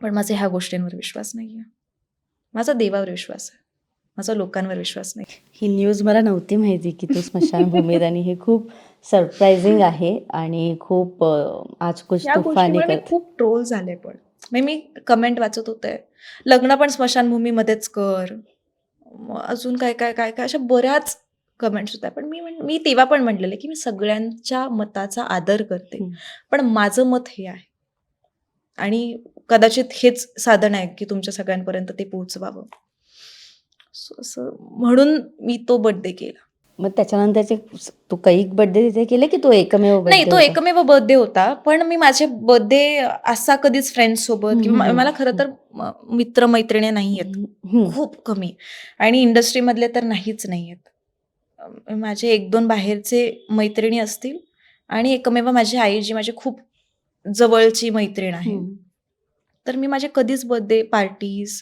Speaker 1: पण माझा ह्या गोष्टींवर विश्वास नाही आहे. माझा देवावर विश्वास आहे. माझा लोकांवर विश्वास नाही.
Speaker 2: ही न्यूज मला नव्हती माहिती की तू स्मशानभूमीत, आणि हे खूप सरप्रायझिंग आहे आणि खूप आज कुछ
Speaker 1: या
Speaker 2: तुफानी
Speaker 1: गोष्टीमुळे मी
Speaker 2: करते.
Speaker 1: खूप ट्रोल झाले. पण मी कमेंट वाचत होते, लग्न पण स्मशानभूमीमध्येच कर. अजून काय काय काय काय अशा बऱ्याच कमेंट्स होत्या. पण मी तेव्हा पण म्हटलेलं की मी सगळ्यांच्या मताचा आदर करते, पण माझं मत हे आहे आणि कदाचित हेच साधन आहे की तुमच्या सगळ्यांपर्यंत ते पोहोचवावं. असं म्हणून मी तो बर्थडे केला.
Speaker 2: मग त्याच्यानंतरचे तू कैक बर्थडे तिथे केले की तो एकमेव
Speaker 1: नाही,
Speaker 2: birthday
Speaker 1: तो
Speaker 2: होता?
Speaker 1: एकमेव बर्थडे होता. पण मी माझे बर्थडे असा कधीच फ्रेंड्स सोबत किंवा मला खरं तर मित्र-मैत्रिणी नाही आहेत. खूप कमी. आणि इंडस्ट्रीमधले तर नाहीच नाही आहेत. माझे 1-2 बाहेरचे मैत्रिणी असतील आणि एकमेव माझी आई, जी माझी खूप जवळची मैत्रीण आहे. तर मी माझे कधीच बर्थडे पार्टीज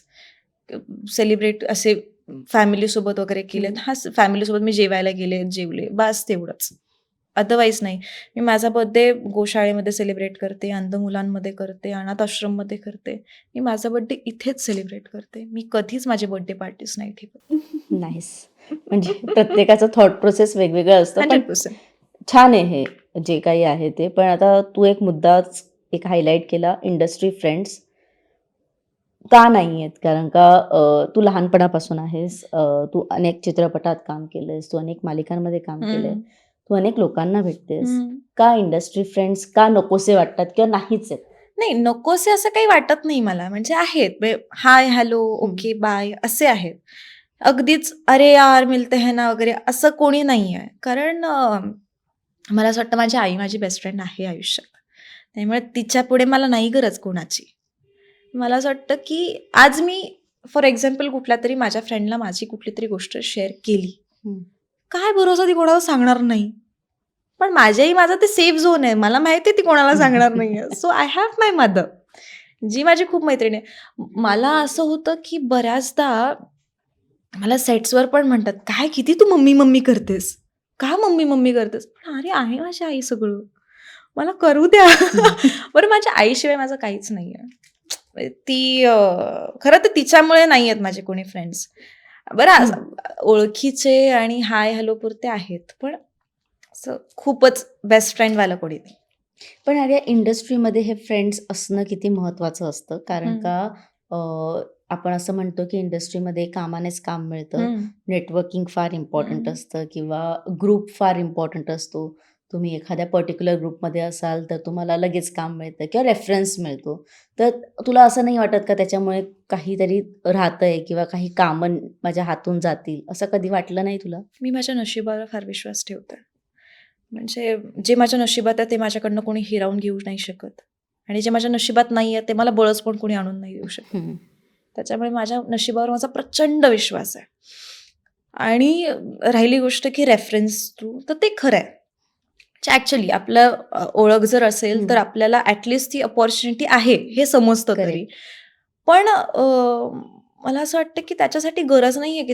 Speaker 1: सेलिब्रेट असे फॅमिलीसोबत वगैरे केलेत. फॅमिलीसोबत मी जेवायला गेले, जेवले, बास तेवढंच. अदरवाईज नाही. मी माझा बर्थडे गोशाळेमध्ये सेलिब्रेट करते, अंध मुलांमध्ये करते, अनाथ आश्रममध्ये करते. मी माझा बर्थडे इथेच सेलिब्रेट करते. मी कधीच माझे बर्थडे पार्टीज नाही ठेवत.
Speaker 2: नाईस. म्हणजे प्रत्येकाचं थॉट प्रोसेस वेगवेगळं असतं. पण
Speaker 1: 100%.
Speaker 2: छान आहे हे जे काही आहे ते. पण आता तू एक मुद्दाच हायलाईट केला, इंडस्ट्री फ्रेंड्स. का नाही आहेत? कारण का तू लहानपणापासून आहेस. तू अनेक चित्रपटात काम केलंयस, तू अनेक मालिकांमध्ये काम केलंय,
Speaker 1: हं,
Speaker 2: तू अनेक लोकांना भेटतेस.
Speaker 1: हं.
Speaker 2: का इंडस्ट्री फ्रेंड्स का नकोसे वाटतात किंवा नाहीच आहेत?
Speaker 1: नाही, नकोसे असं काही वाटत नाही मला. म्हणजे आहेत हाय, हॅलो,
Speaker 2: हं,
Speaker 1: ओके, बाय असे आहेत. अगदीच "अरे यार मिलते हैं ना" वगैरे असं कोणी नाहीये. कारण मला असं वाटतं माझी आई माझी बेस्ट फ्रेंड आहे आयुष्यात. त्यामुळे तिच्यापुढे मला नाही गरज कोणाची. मला असं वाटतं, की आज मी फॉर एक्झाम्पल कुठल्यातरी माझ्या फ्रेंडला माझी कुठलीतरी गोष्ट शेअर केली.
Speaker 2: हं.
Speaker 1: काय भरोसा ती कोणाला सांगणार नाही. पण माझ्याही माझा ते सेफ झोन आहे. मला माहिती आहे ती कोणाला सांगणार नाहीये. So I have my mother, जी माझी खूप मैत्रीण आहे. मला असं होतं, की बऱ्याचदा मला सेट्सवर पण म्हणतात, "काय किती तू मम्मी-मम्मी करतेस? का मम्मी-मम्मी करतेस?" पण अरे आहे माझी आई सगळं. मला करू द्या. बरं माझ्या आईशिवाय माझं काहीच नाहीये. ती खरं तर तिच्यामुळे नाही आहेत माझे कोणी फ्रेंड्स. बरं
Speaker 2: हं.
Speaker 1: असं ओळखीचे आणि हाय हॅलो पुरते आहेत. पण असं खूपच बेस्ट फ्रेंडवालं कोणी नाही.
Speaker 2: पण अरे इंडस्ट्रीमध्ये हे फ्रेंड्स असणं किती महत्त्वाचं असतं. कारण
Speaker 1: हं,
Speaker 2: का अ, आपण असं म्हणतो की इंडस्ट्रीमध्ये कामानेच काम मिळतं.
Speaker 1: हं,
Speaker 2: नेटवर्किंग फार इम्पॉर्टंट
Speaker 1: हं.
Speaker 2: असतं किंवा ग्रुप फार इम्पॉर्टंट असतो. तुम्ही एखाद्या पर्टिक्युलर ग्रुपमध्ये असाल तर तुम्हाला लगेच काम मिळतं किंवा रेफरन्स मिळतो. तर तुला असं नाही वाटत का त्याच्यामुळे काहीतरी राहतंय किंवा काही कामं माझ्या हातून जातील, असं कधी वाटलं नाही तुला?
Speaker 1: मी माझ्या नशिबावर फार विश्वास ठेवते. म्हणजे जे माझ्या नशिबात आहे ते माझ्याकडनं कोणी हिरावून घेऊ नाही शकत आणि जे माझ्या नशिबात नाही आहे ते मला बळच पण कोणी आणून नाही देऊ शकत.
Speaker 2: हं,
Speaker 1: त्याच्यामुळे माझ्या नशिबावर माझा प्रचंड विश्वास आहे. आणि राहिली गोष्ट की रेफरन्स थ्रू तर ते खरं आहे. ॲक्चुअली आपलं ओळख जर असेल तर
Speaker 2: हं.
Speaker 1: आपल्याला ॲटलीस्ट ती अपॉर्च्युनिटी आहे हे समजतं तरी.
Speaker 2: करेक्ट.
Speaker 1: पण मला असं वाटतं की त्याच्यासाठी गरज नाहीये की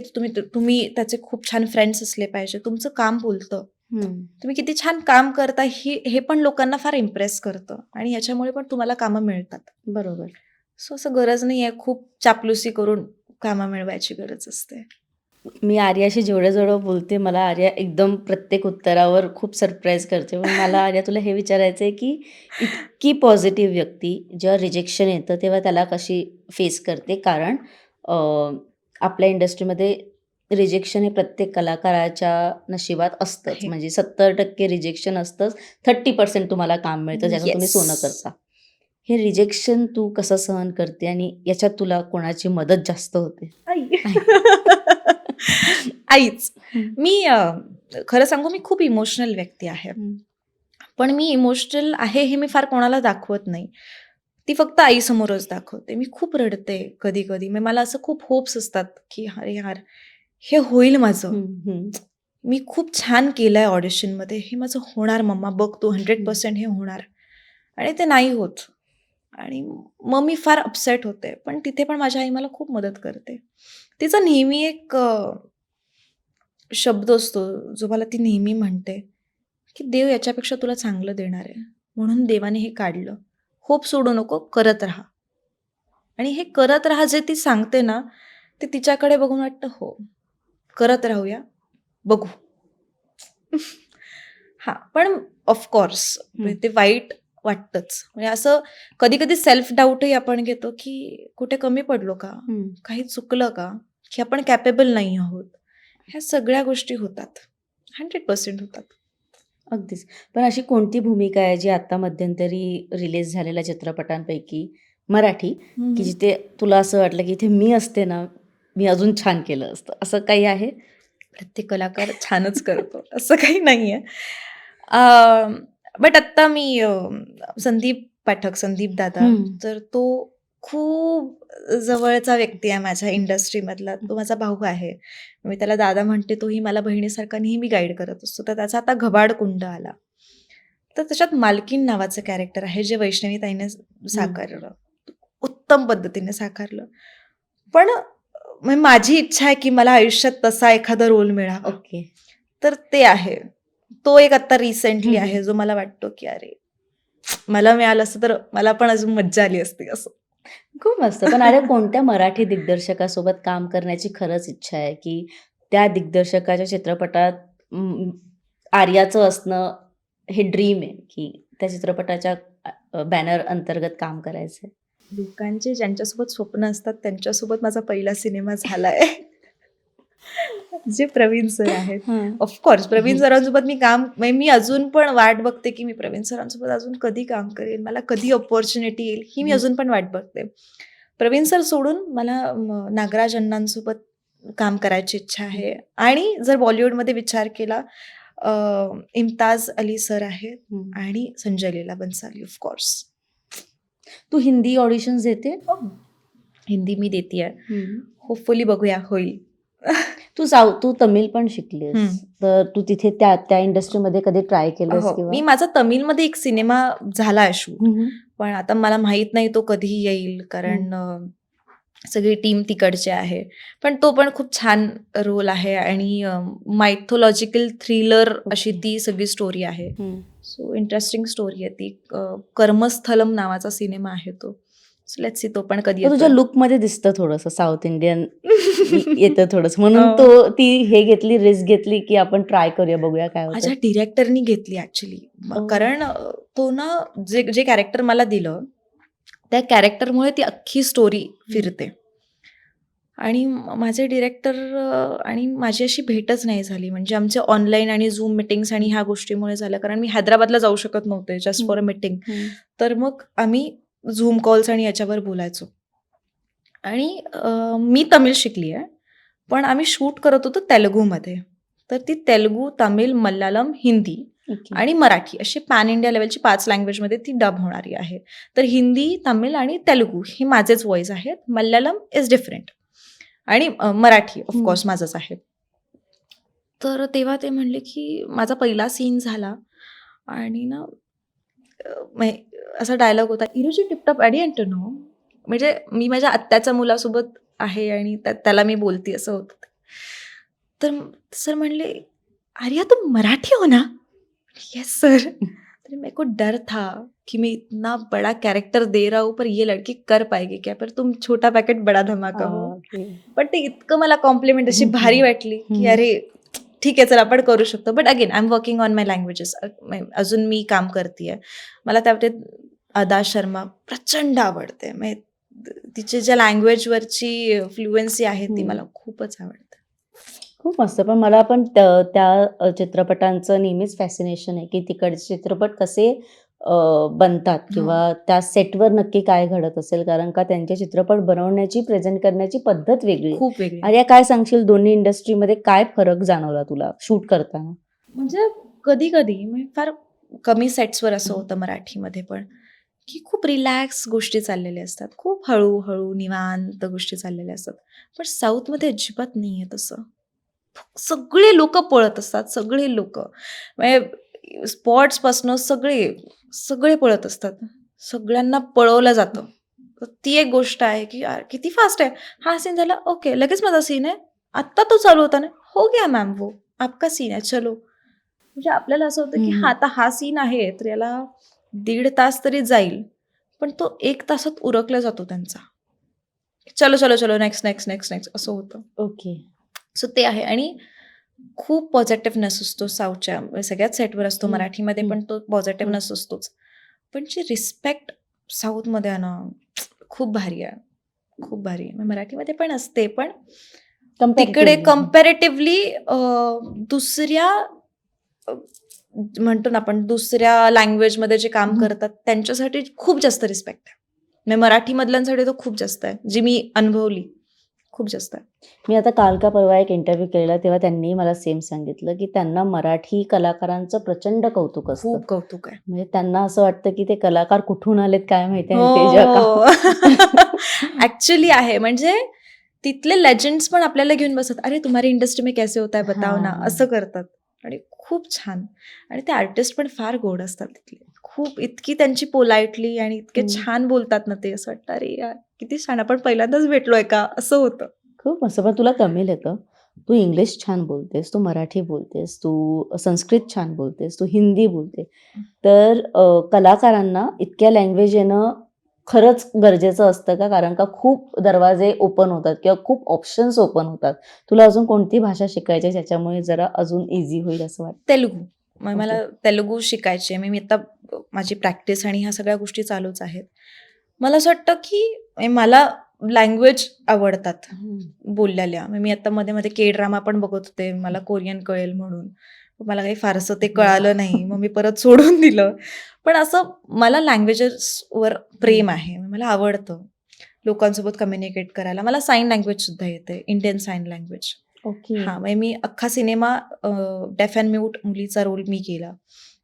Speaker 1: तुम्ही त्याचे खूप छान फ्रेंड्स असले पाहिजे. तुमचं काम बोलतं.
Speaker 2: हं.
Speaker 1: तुम्ही किती छान काम करता हे पण लोकांना फार इम्प्रेस करतं आणि याच्यामुळे पण तुम्हाला कामं मिळतात.
Speaker 2: बरोबर.
Speaker 1: सो असं गरज नाहीये खूप चापलुसी करून कामं मिळवायची गरज असते.
Speaker 2: मी आर्याशी जेवढं-जेवढं बोलते, मला आर्या एकदम प्रत्येक उत्तरावर खूप सरप्राईज करते. पण मला आर्या तुला हे विचारायचं आहे, की इतकी पॉझिटिव्ह व्यक्ती जेव्हा रिजेक्शन येतं, तेव्हा त्याला कशी फेस करते? कारण अ, आपल्या इंडस्ट्रीमध्ये रिजेक्शन हे प्रत्येक कलाकाराच्या नशिबात असतंच.
Speaker 1: आहे.
Speaker 2: म्हणजे 70% रिजेक्शन असतंच, 30% तुम्हाला काम मिळतं, ज्याचं तुम्ही
Speaker 1: येस.
Speaker 2: सोनं करता. हे रिजेक्शन तू कसं सहन करते आणि याच्यात तुला कोणाची मदत जास्त होते?
Speaker 1: आई.
Speaker 2: आई.
Speaker 1: आईच.
Speaker 2: हं,
Speaker 1: मी खरं सांगू मी खूप इमोशनल व्यक्ती आहे.
Speaker 2: हं.
Speaker 1: पण मी इमोशनल आहे हे मी फार कोणाला दाखवत नाही. ती फक्त आईसमोरच दाखवते. मी खूप रडते कधी-कधी. मग मला असं खूप होप्स असतात, की "अरे यार, हे होईल माझं.
Speaker 2: हं, हं,
Speaker 1: मी खूप छान केलंय ऑडिशनमध्ये. हे माझं होणार मम्मा बघ तू
Speaker 2: हं.
Speaker 1: 100% हे होणार." आणि ते नाही होत. आणि मग मी फार अपसेट होते. पण तिथे पण माझी आई मला खूप मदत करते. तिचा नेहमी एक शब्द असतो, जो मला ती नेहमी म्हणते, की "देव याच्यापेक्षा तुला चांगलं देणार आहे. म्हणून देवाने हे काढलं. होप सोडू नको, करत राहा." आणि हे करत राहा जे ती सांगते ना, ते तिच्याकडे बघून वाटतं, "हो, करत राहूया, बघू." हां, पण ऑफकोर्स
Speaker 2: हं,
Speaker 1: ते वाईट वाटतंच. म्हणजे असं कधी-कधी सेल्फ डाऊटही आपण घेतो, की कुठे कमी पडलो का?
Speaker 2: हं.
Speaker 1: काही चुकलं का? की आपण कॅपेबल नाही आहोत. ह्या सगळ्या गोष्टी होतात. 100% होतात.
Speaker 2: अगदीच. पण अशी कोणती भूमिका आहे जी आता मध्यंतरी रिलीज झालेल्या चित्रपटांपैकी मराठी, की
Speaker 1: हं,
Speaker 2: जिथे तुला असं वाटलं, की इथे मी असते ना, मी अजून छान केलं असतं, असं काही आहे?
Speaker 1: प्रत्येक कलाकार छानच करतो, असं काही नाहीये. बट आत्ता मी संदीप पाठक, संदीप दादा,
Speaker 2: हं,
Speaker 1: तर तो खूप जवळचा व्यक्ती आहे माझ्या इंडस्ट्रीमधला.
Speaker 2: हं,
Speaker 1: तो माझा भाऊ आहे. मी त्याला दादा म्हणते, तोही मला बहिणीसारखा नेहमी गाईड करत असतो. तर त्याचा आता घबाड कुंड आला. तर त्याच्यात मालकीण नावाचं कॅरेक्टर आहे, जे वैष्णवी ताईने
Speaker 2: हं.
Speaker 1: साकारलं. उत्तम पद्धतीने साकारलं. पण म्हणजे माझी इच्छा आहे, की मला आयुष्यात तसा एखादा रोल मिळावा.
Speaker 2: ओके.
Speaker 1: तर ते आहे. तो एक आत्ता रिसेंटली
Speaker 2: हं, हं.
Speaker 1: आहे, जो मला वाटतो, की अरे, मला मिळालं असतं तर मला पण अजून मज्जा आली असती असं.
Speaker 2: खूप मस्त. पण अरे कोणत्या मराठी दिग्दर्शकासोबत काम करण्याची खरंच इच्छा आहे, की त्या दिग्दर्शकाच्या चित्रपटात आर्याचं असणं हे ड्रीम आहे, की त्या चित्रपटाच्या बॅनर अंतर्गत काम करायचंय?
Speaker 1: लोकांचे ज्यांच्यासोबत स्वप्न असतात त्यांच्यासोबत माझा पहिला सिनेमा झालाय. जे प्रवीण सर आहेत.
Speaker 2: हं.
Speaker 1: ऑफकोर्स प्रवीण सरांसोबत मी म्हणजे मी अजून पण वाट बघते की मी प्रवीण सरांसोबत अजून कधी काम करेन, मला कधी अपॉर्च्युनिटी येईल ही मी
Speaker 2: हं.
Speaker 1: अजून पण वाट बघते. प्रवीण सर सोडून मला नागराज अण्णांसोबत काम करायची इच्छा आहे. आणि जर बॉलिवूडमध्ये विचार केला इम्तियाज अली सर आहेत
Speaker 2: हं.
Speaker 1: आणि संजय लीला बन्साली ऑफकोर्स.
Speaker 2: तू हिंदी ऑडिशन्स देते?
Speaker 1: हिंदी मी देते आहे.
Speaker 2: हं.
Speaker 1: होपफुली बघूया होईल.
Speaker 2: तू तमिळ पण शिकलीस,
Speaker 1: हं.
Speaker 2: तर तू तिथे त्या इंडस्ट्रीमध्ये कधी ट्राय केलंस
Speaker 1: हो,
Speaker 2: किंवा?
Speaker 1: मी माझा तमिळमध्ये एक सिनेमा झालाय शूट.
Speaker 2: हं.
Speaker 1: पण आता मला माहित नाही तो कधी येईल कारण सगळी टीम तिकडची आहे. पण तो पण खूप छान रोल आहे आणि मायथॉलॉजिकल थ्रिलर अशी
Speaker 2: ओके.
Speaker 1: ती सगळी स्टोरी आहे.
Speaker 2: हं.
Speaker 1: सो इंटरेस्टिंग स्टोरी आहे ती. कर्मस्थलम नावाचा सिनेमा आहे तो. सो लेट्स सी तो पण कधी
Speaker 2: तो तुझ्या
Speaker 1: येतोय.
Speaker 2: लुकमध्ये दिसतं थोडंसं साऊथ इंडियन येतं थोडंसं. म्हणून
Speaker 1: अ,
Speaker 2: ती हे घेतली, रिस्क घेतली, की आपण ट्राय करूया, बघूया काय होतं.
Speaker 1: माझ्या डिरेक्टरनी घेतली ॲक्च्युली.
Speaker 2: ओह!
Speaker 1: कारण तो ना जे जे कॅरेक्टर मला दिलं, त्या कॅरेक्टरमुळे ती अख्खी स्टोरी फिरते. आणि माझे डिरेक्टर आणि माझी अशी भेटच नाही झाली. म्हणजे आमचे ऑनलाईन आणि Zoom मीटिंग्स आणि ह्या गोष्टीमुळे झाल्या. कारण मी हैदराबादला जाऊ शकत नव्हते जस्ट फॉर अ मीटिंग.
Speaker 2: हं.
Speaker 1: तर मग आम्ही Zoom कॉल्स आणि याच्यावर बोलायचो. आणि मी तमिळ शिकली आहे. पण आम्ही शूट करत होतो तेलुगूमध्ये. तर ती तेलुगू, तमिळ, मल्याळम, हिंदी
Speaker 2: ओके.
Speaker 1: आणि मराठी अशी पॅन इंडिया लेव्हलची 5 लँग्वेजमध्ये ती डब होणारी आहे. तर हिंदी, तमिळ आणि तेलुगू हे माझेच व्हॉईस आहेत. मल्याळम इज डिफरंट आणि मराठी ऑफकोर्स माझंच आहे. तर तेव्हा ते म्हणले, की माझा पहिला सीन झाला आणि ना असा डायलॉग होता, "इरुजी टिपटॉप ॲडियंट नो." म्हणजे मी माझ्या आत्याच्या मुलासोबत आहे आणि त्याला मी बोलते असं होतं ते. तर सर म्हणले, "आर्या तुम मराठी हो ना?" "Yes sir." तर मेरे को डर था कि मैं इतना बड़ा कैरेक्टर दे रहा हूँ पर ये लड़की कर पाएगी क्या? पर तुम छोटा पॅकेट बडा धमाका हो.
Speaker 2: ओके.
Speaker 1: पण ते इतकं मला कॉम्प्लिमेंट अशी भारी वाटली, की अरे ठीक आहे चल आपण करू शकतो. But again I am working on my languages. अजून मी काम करतीये. मला त्या बाबतीत अदा शर्मा प्रचंड आवडते. म्हणजे तिचे ज्या लँग्वेजवरची फ्लुएन्सी आहे ती मला खूपच आवडते.
Speaker 2: खूप मस्त. पण मला पण त्या चित्रपटांचं नेहमीच फॅसिनेशन आहे, की तिकडचे चित्रपट कसे बनतात
Speaker 1: हो.
Speaker 2: किंवा त्या सेटवर नक्की काय घडत असेल, कारण का त्यांचे चित्रपट बनवण्याची, प्रेझेंट करण्याची पद्धत वेगळी आहे.
Speaker 1: खूप वेगळी.
Speaker 2: आर्या, काय सांगशील दोन्ही इंडस्ट्रीमध्ये काय फरक जाणवला तुला शूट करताना?
Speaker 1: म्हणजे कधी-कधी म्हणजे फार कमी सेट्सवर असं होतं मराठीमध्ये पण, की खूप रिलॅक्स गोष्टी चाललेल्या असतात. खूप हळू-हळू निवांत गोष्टी चाललेल्या असतात. पण साऊथमध्ये अजिबात नाहीये तसं. सगळे लोकं पळत असतात, सगळे लोकं. म्हणजे स्पॉट्सपासनं सगळे पळत असतात. सगळ्यांना पळवलं जातं. तर ती एक गोष्ट आहे, की यार किती फास्ट आहे. हा सीन झाला, ओके लगेच माझा सीन आहे. आत्ता तो चालू होता ना, हो गया मॅम वो, आपका सीन है चलो. म्हणजे आपल्याला असं होतं, की आता हा सीन आहे, तर याला 1.5 तास तरी जाईल. पण तो 1 तासात उरकला जातो त्यांचा. चलो, चलो, चलो नेक्स्ट, नेक्स्ट, नेक्स्ट, नेक्स्ट असं होतं.
Speaker 2: ओके.
Speaker 1: सो ते आहे आणि खूप पॉझिटिव्हनेस असतो साऊथच्या म्हणजे सगळ्याच सेटवर असतो. मराठीमध्ये पण तो पॉझिटिव्हनेस असतोच. पण जी रिस्पेक्ट साऊथमध्ये आहे ना, खूप भारी आहे. खूप भारी आहे. मराठीमध्ये पण असते, पण तिकडे कंपॅरेटिव्हली दुसऱ्या अ, म्हणतो ना आपण दुसऱ्या लँग्वेजमध्ये जे काम करतात त्यांच्यासाठी खूप जास्त रिस्पेक्ट आहे. म्हणजे मराठीमधल्यांसाठी तर खूप जास्त आहे. जी मी अनुभवली खूप जास्त आहे.
Speaker 2: मी आता काल का परवा एक इंटरव्ह्यू केलेला, तेव्हा त्यांनी मला सेम सांगितलं, की त्यांना मराठी कलाकारांचं प्रचंड कौतुक असतं.
Speaker 1: खूप कौतुक आहे.
Speaker 2: म्हणजे त्यांना असं वाटतं, की ते कलाकार कुठून आलेत काय माहिती आणि ते
Speaker 1: हो. ॲक्चुअली आहे. म्हणजे तिथले लेजेंड्स पण आपल्याला घेऊन बसतात. "अरे तुम्हारी इंडस्ट्री में कैसे होता है बताओ ना."
Speaker 2: हां.
Speaker 1: असं करतात आणि खूप छान. आणि ते आर्टिस्ट पण फार गोड असतात तिथले. खूप इतकी त्यांची पोलाइटली आणि इतके छान बोलतात ना ते, असं वाटतं अरे यार किती छान आपण पहिल्यांदाच भेटलोय का? असं होतं.
Speaker 2: खूप मस्त. पण तुला तमिळ येतं, तू इंग्लिश छान बोलतेस, तू मराठी बोलतेस, तू संस्कृत छान बोलतेस, तू हिंदी बोलते. तर कलाकारांना इतक्या लँग्वेज येणं खरंच गरजेचं असतं का? कारण का खूप दरवाजे ओपन होतात किंवा खूप ऑप्शन्स ओपन होतात. तुला अजून कोणती भाषा शिकायची आहे ज्याच्यामुळे जरा अजून इझी होईल असं वाटतं?
Speaker 1: तेलुगू. मग मला
Speaker 2: ओके.
Speaker 1: तेलुगू शिकायची आहे. मी आता माझी प्रॅक्टिस आणि ह्या सगळ्या गोष्टी चालूच आहेत. मला असं वाटतं की मला लँग्वेज आवडतात
Speaker 2: हं.
Speaker 1: बोललेल्या. मग मी आता मध्ये-मध्ये के-ड्रामा पण बघत होते. मला कोरियन कळेल म्हणून. मला काही फारसं ते
Speaker 2: वाह!
Speaker 1: कळालं नाही. मग मी परत सोडून दिलं. पण असं मला लँग्वेजेसवर
Speaker 2: हं.
Speaker 1: प्रेम आहे. मला आवडतं लोकांसोबत कम्युनिकेट करायला. मला साइन लँग्वेजसुद्धा येते, इंडियन साइन लँग्वेज.
Speaker 2: ओके.
Speaker 1: हां, म्हणजे मी अख्खा सिनेमा डेफ अँड म्यूट मुलीचा रोल मी केला.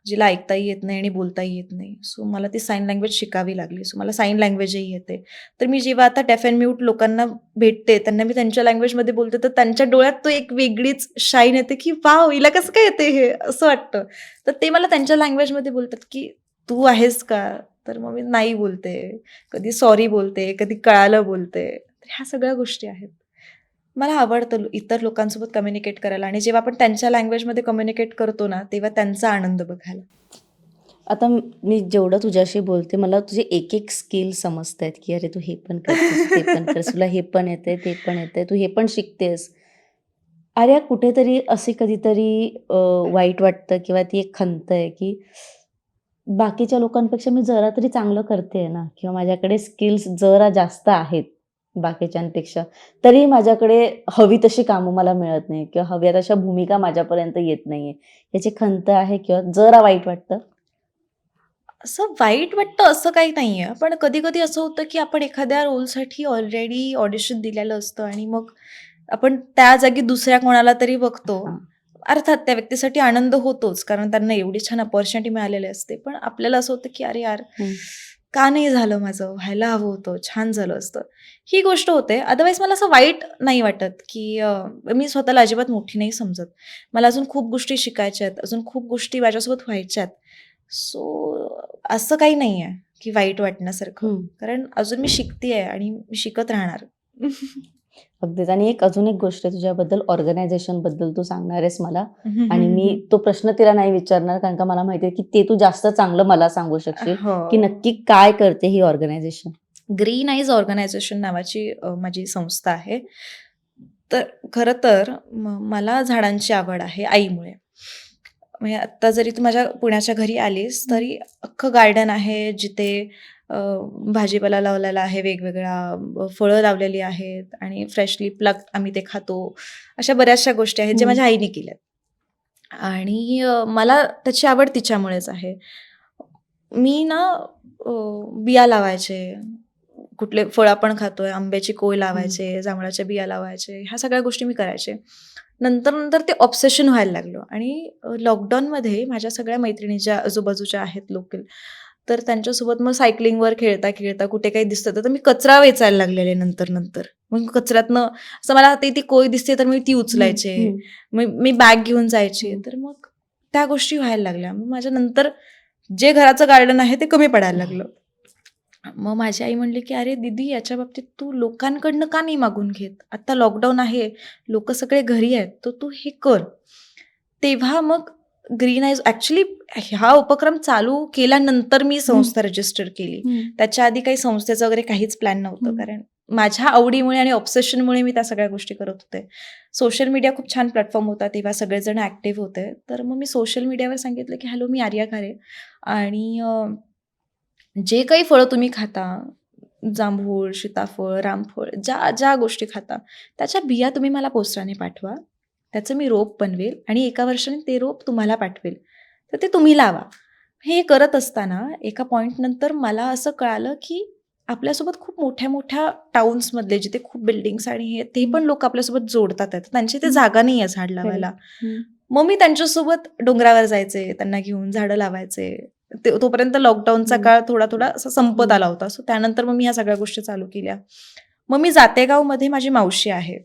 Speaker 1: जिला ऐकताही येत नाही आणि बोलताही येत नाही. सो मला ती साइन लँग्वेज शिकावी लागली. सो मला साइन लँग्वेजही येते. तर मी जेव्हा आता डेफ अँड म्यूट लोकांना भेटते, त्यांना मी त्यांच्या लँग्वेजमध्ये बोलते, तर त्यांच्या डोळ्यात तो एक वेगळीच शाईन येते, की "वॉव! हिला कसं काय येते हे?" असं वाटतं. तर ते मला त्यांच्या लँग्वेजमध्ये बोलतात, की "तू आहेस का?" तर मग मी नाही बोलते. कधी सॉरी बोलते, कधी कळालं बोलते. तर ह्या सगळ्या गोष्टी आहेत. मला आवडतं इतर लोकांसोबत कम्युनिकेट करायला आणि जेव्हा आपण त्यांच्या लँग्वेजमध्ये कम्युनिकेट करतो ना, तेव्हा त्यांचा आनंद बघायला.
Speaker 2: आता मी जेवढं तुझ्याशी बोलते, मला तुझे एक-एक स्किल समजतायत, की अरे तू हे पण करतेस, ते पण करतेस, तुला हे पण येतंय, ते पण येतंय, तू हे पण शिकतेस. अरे कुठेतरी असे कधीतरी वाईट वाटतं किंवा ती एक खंत आहे, की बाकीच्या लोकांपेक्षा मी जरा तरी चांगलं करतेय ना किंवा माझ्याकडे स्किल्स जरा जास्त आहेत बाकीच्यांपेक्षा. तरी माझ्याकडे हवी तशी कामं मला मिळत नाही किंवा हव्या तशा भूमिका माझ्यापर्यंत येत नाहीये. याची खंत आहे किंवा जरा वाईट वाटतं.
Speaker 1: असं वाईट वाटतं असं काही नाहीये. पण कधी-कधी असं होतं, की आपण एखाद्या रोलसाठी ऑलरेडी ऑडिशन दिलेलं असतं आणि मग आपण त्या जागी दुसऱ्या कोणाला तरी बघतो.
Speaker 2: हां.
Speaker 1: अर्थात त्या व्यक्तीसाठी आनंद होतोच, कारण त्यांना एवढी छान अपॉर्च्युनिटी मिळालेली असते. पण आपल्याला असं होतं, की "अरे यार,
Speaker 2: हं.
Speaker 1: का नाही झालं माझं? व्हायला हवं होतं, छान झालं असतं." ही गोष्ट होते. अदरवाईज मला असं वाईट नाही वाटत, की मी स्वतःला अजिबात मोठी नाही समजत. मला अजून खूप गोष्टी शिकायच्या आहेत. अजून खूप गोष्टी माझ्यासोबत व्हायच्या आहेत. सो असं काही नाहीये, की वाईट वाटण्यासारखं.
Speaker 2: हं.
Speaker 1: कारण अजून मी शिकतीये आणि मी शिकत राहणार.
Speaker 2: अगदीच आणि अजून एक गोष्ट आहे तुझ्याबद्दल ऑर्गनायझेशनबद्दल तू सांगणार आहेस मला
Speaker 1: हं, हं,
Speaker 2: आणि
Speaker 1: हं,
Speaker 2: मी
Speaker 1: हं.
Speaker 2: तो प्रश्न तिला नाही विचारणार कारण का मला माहिती आहे, की ते तू जास्त चांगलं मला सांगू शकशील,
Speaker 1: हो.
Speaker 2: की नक्की काय करते ही ऑर्गनायझेशन?
Speaker 1: ग्रीन आईज ऑर्गनायझेशन नावाची माझी संस्था आहे. तर खरं तर मला झाडांची आवड आहे आईमुळे. म्हणजे आत्ता जरी तू माझ्या पुण्याच्या घरी आलीस,
Speaker 2: हं.
Speaker 1: तरी अख्खं गार्डन आहे जिथे अ, भाजीपाला लावलेला आहे वेगवेगळा, फळं लावलेली आहेत आणि फ्रेशली प्लग आम्ही ते खातो. अशा बऱ्याचशा गोष्टी आहेत, ज्या
Speaker 2: हं.
Speaker 1: माझ्या आईने केल्यात. आणि मला त्याची आवड तिच्यामुळेच आहे. मी ना बिया लावायचे. कुठले फळं आपण खातोय, आंब्याची कोय
Speaker 2: हं.
Speaker 1: लावायचे, जांभळाच्या बिया लावायचे, ह्या सगळ्या गोष्टी मी करायचे. नंतर ते ऑब्सेशन व्हायला लागलं आणि लॉकडाऊनमध्ये माझ्या सगळ्या मैत्रिणी ज्या आजूबाजूच्या आहेत लोकल, तर त्यांच्यासोबत मग सायकलिंगवर खेळता-खेळता कुठे काही दिसतं तर मी कचरा वेचायला लागलेले नंतर. मग कचऱ्यातनं असं मला ती कोय दिसते तर मी ती
Speaker 2: हं.
Speaker 1: उचलायचे.
Speaker 2: हं.
Speaker 1: मग मी बॅग घेऊन जायचे.
Speaker 2: हं.
Speaker 1: तर मग त्या गोष्टी व्हायला लागल्या. मग माझ्या नंतर जे घराचं गार्डन आहे ते कमी पडायला लागलं. मग माझी आई म्हणली, की "अरे दीदी, याच्या बाबतीत तू लोकांकडनं का नाही मागून घेत? आता लॉकडाऊन आहे, लोकं सगळे घरी आहेत, तर तू हे कर." तेव्हा मग ग्रीन आईज ॲक्चुअली हा उपक्रम चालू केल्यानंतर मी
Speaker 2: हं.
Speaker 1: संस्था रजिस्टर केली.
Speaker 2: हं.
Speaker 1: त्याच्या आधी काही संस्थेचं वगैरे काहीच प्लॅन नव्हतं.
Speaker 2: हं.
Speaker 1: कारण माझ्या आवडीमुळे आणि ऑब्सेशनमुळे मी त्या सगळ्या गोष्टी करत होते. सोशल मीडिया खूप छान प्लॅटफॉर्म होता. तेव्हा सगळेजण ॲक्टिव्ह होते. तर मग मी सोशल मीडियावर सांगितलं, की "हॅलो, मी आर्या खारे आणि जे काही फळं तुम्ही खाता, जांभूळ, सीताफळ, रामफळ, ज्या गोष्टी खाता, त्याच्या बिया तुम्ही मला पोस्टाने पाठवा. त्याचं मी रोप बनवेल आणि 1 वर्षाने ते रोप तुम्हाला पाठवेल. तर ते तुम्ही लावा. हे करत असताना एका पॉइंटनंतर मला असं कळालं, की आपल्यासोबत खूप मोठ्या-मोठ्या टाउन्समधले जिथे खूप बिल्डिंग्स आणि ते
Speaker 2: हं.
Speaker 1: पण लोक आपल्यासोबत जोडतात आहेत. त्यांची इथे
Speaker 2: हं.
Speaker 1: जागा नाही आहे झाड लावायला.
Speaker 2: करेक्ट. हं.
Speaker 1: मग मी त्यांच्यासोबत डोंगरावर जायचे, त्यांना घेऊन झाडं लावायचे. तोपर्यंत लॉकडाऊनचा
Speaker 2: हं.
Speaker 1: काळ थोडा-थोडा असा संपत
Speaker 2: हं.
Speaker 1: आला होता. सो त्यानंतर मग मी ह्या सगळ्या गोष्टी चालू केल्या. मग मी जातेगावमध्ये माझी मावशी आहे.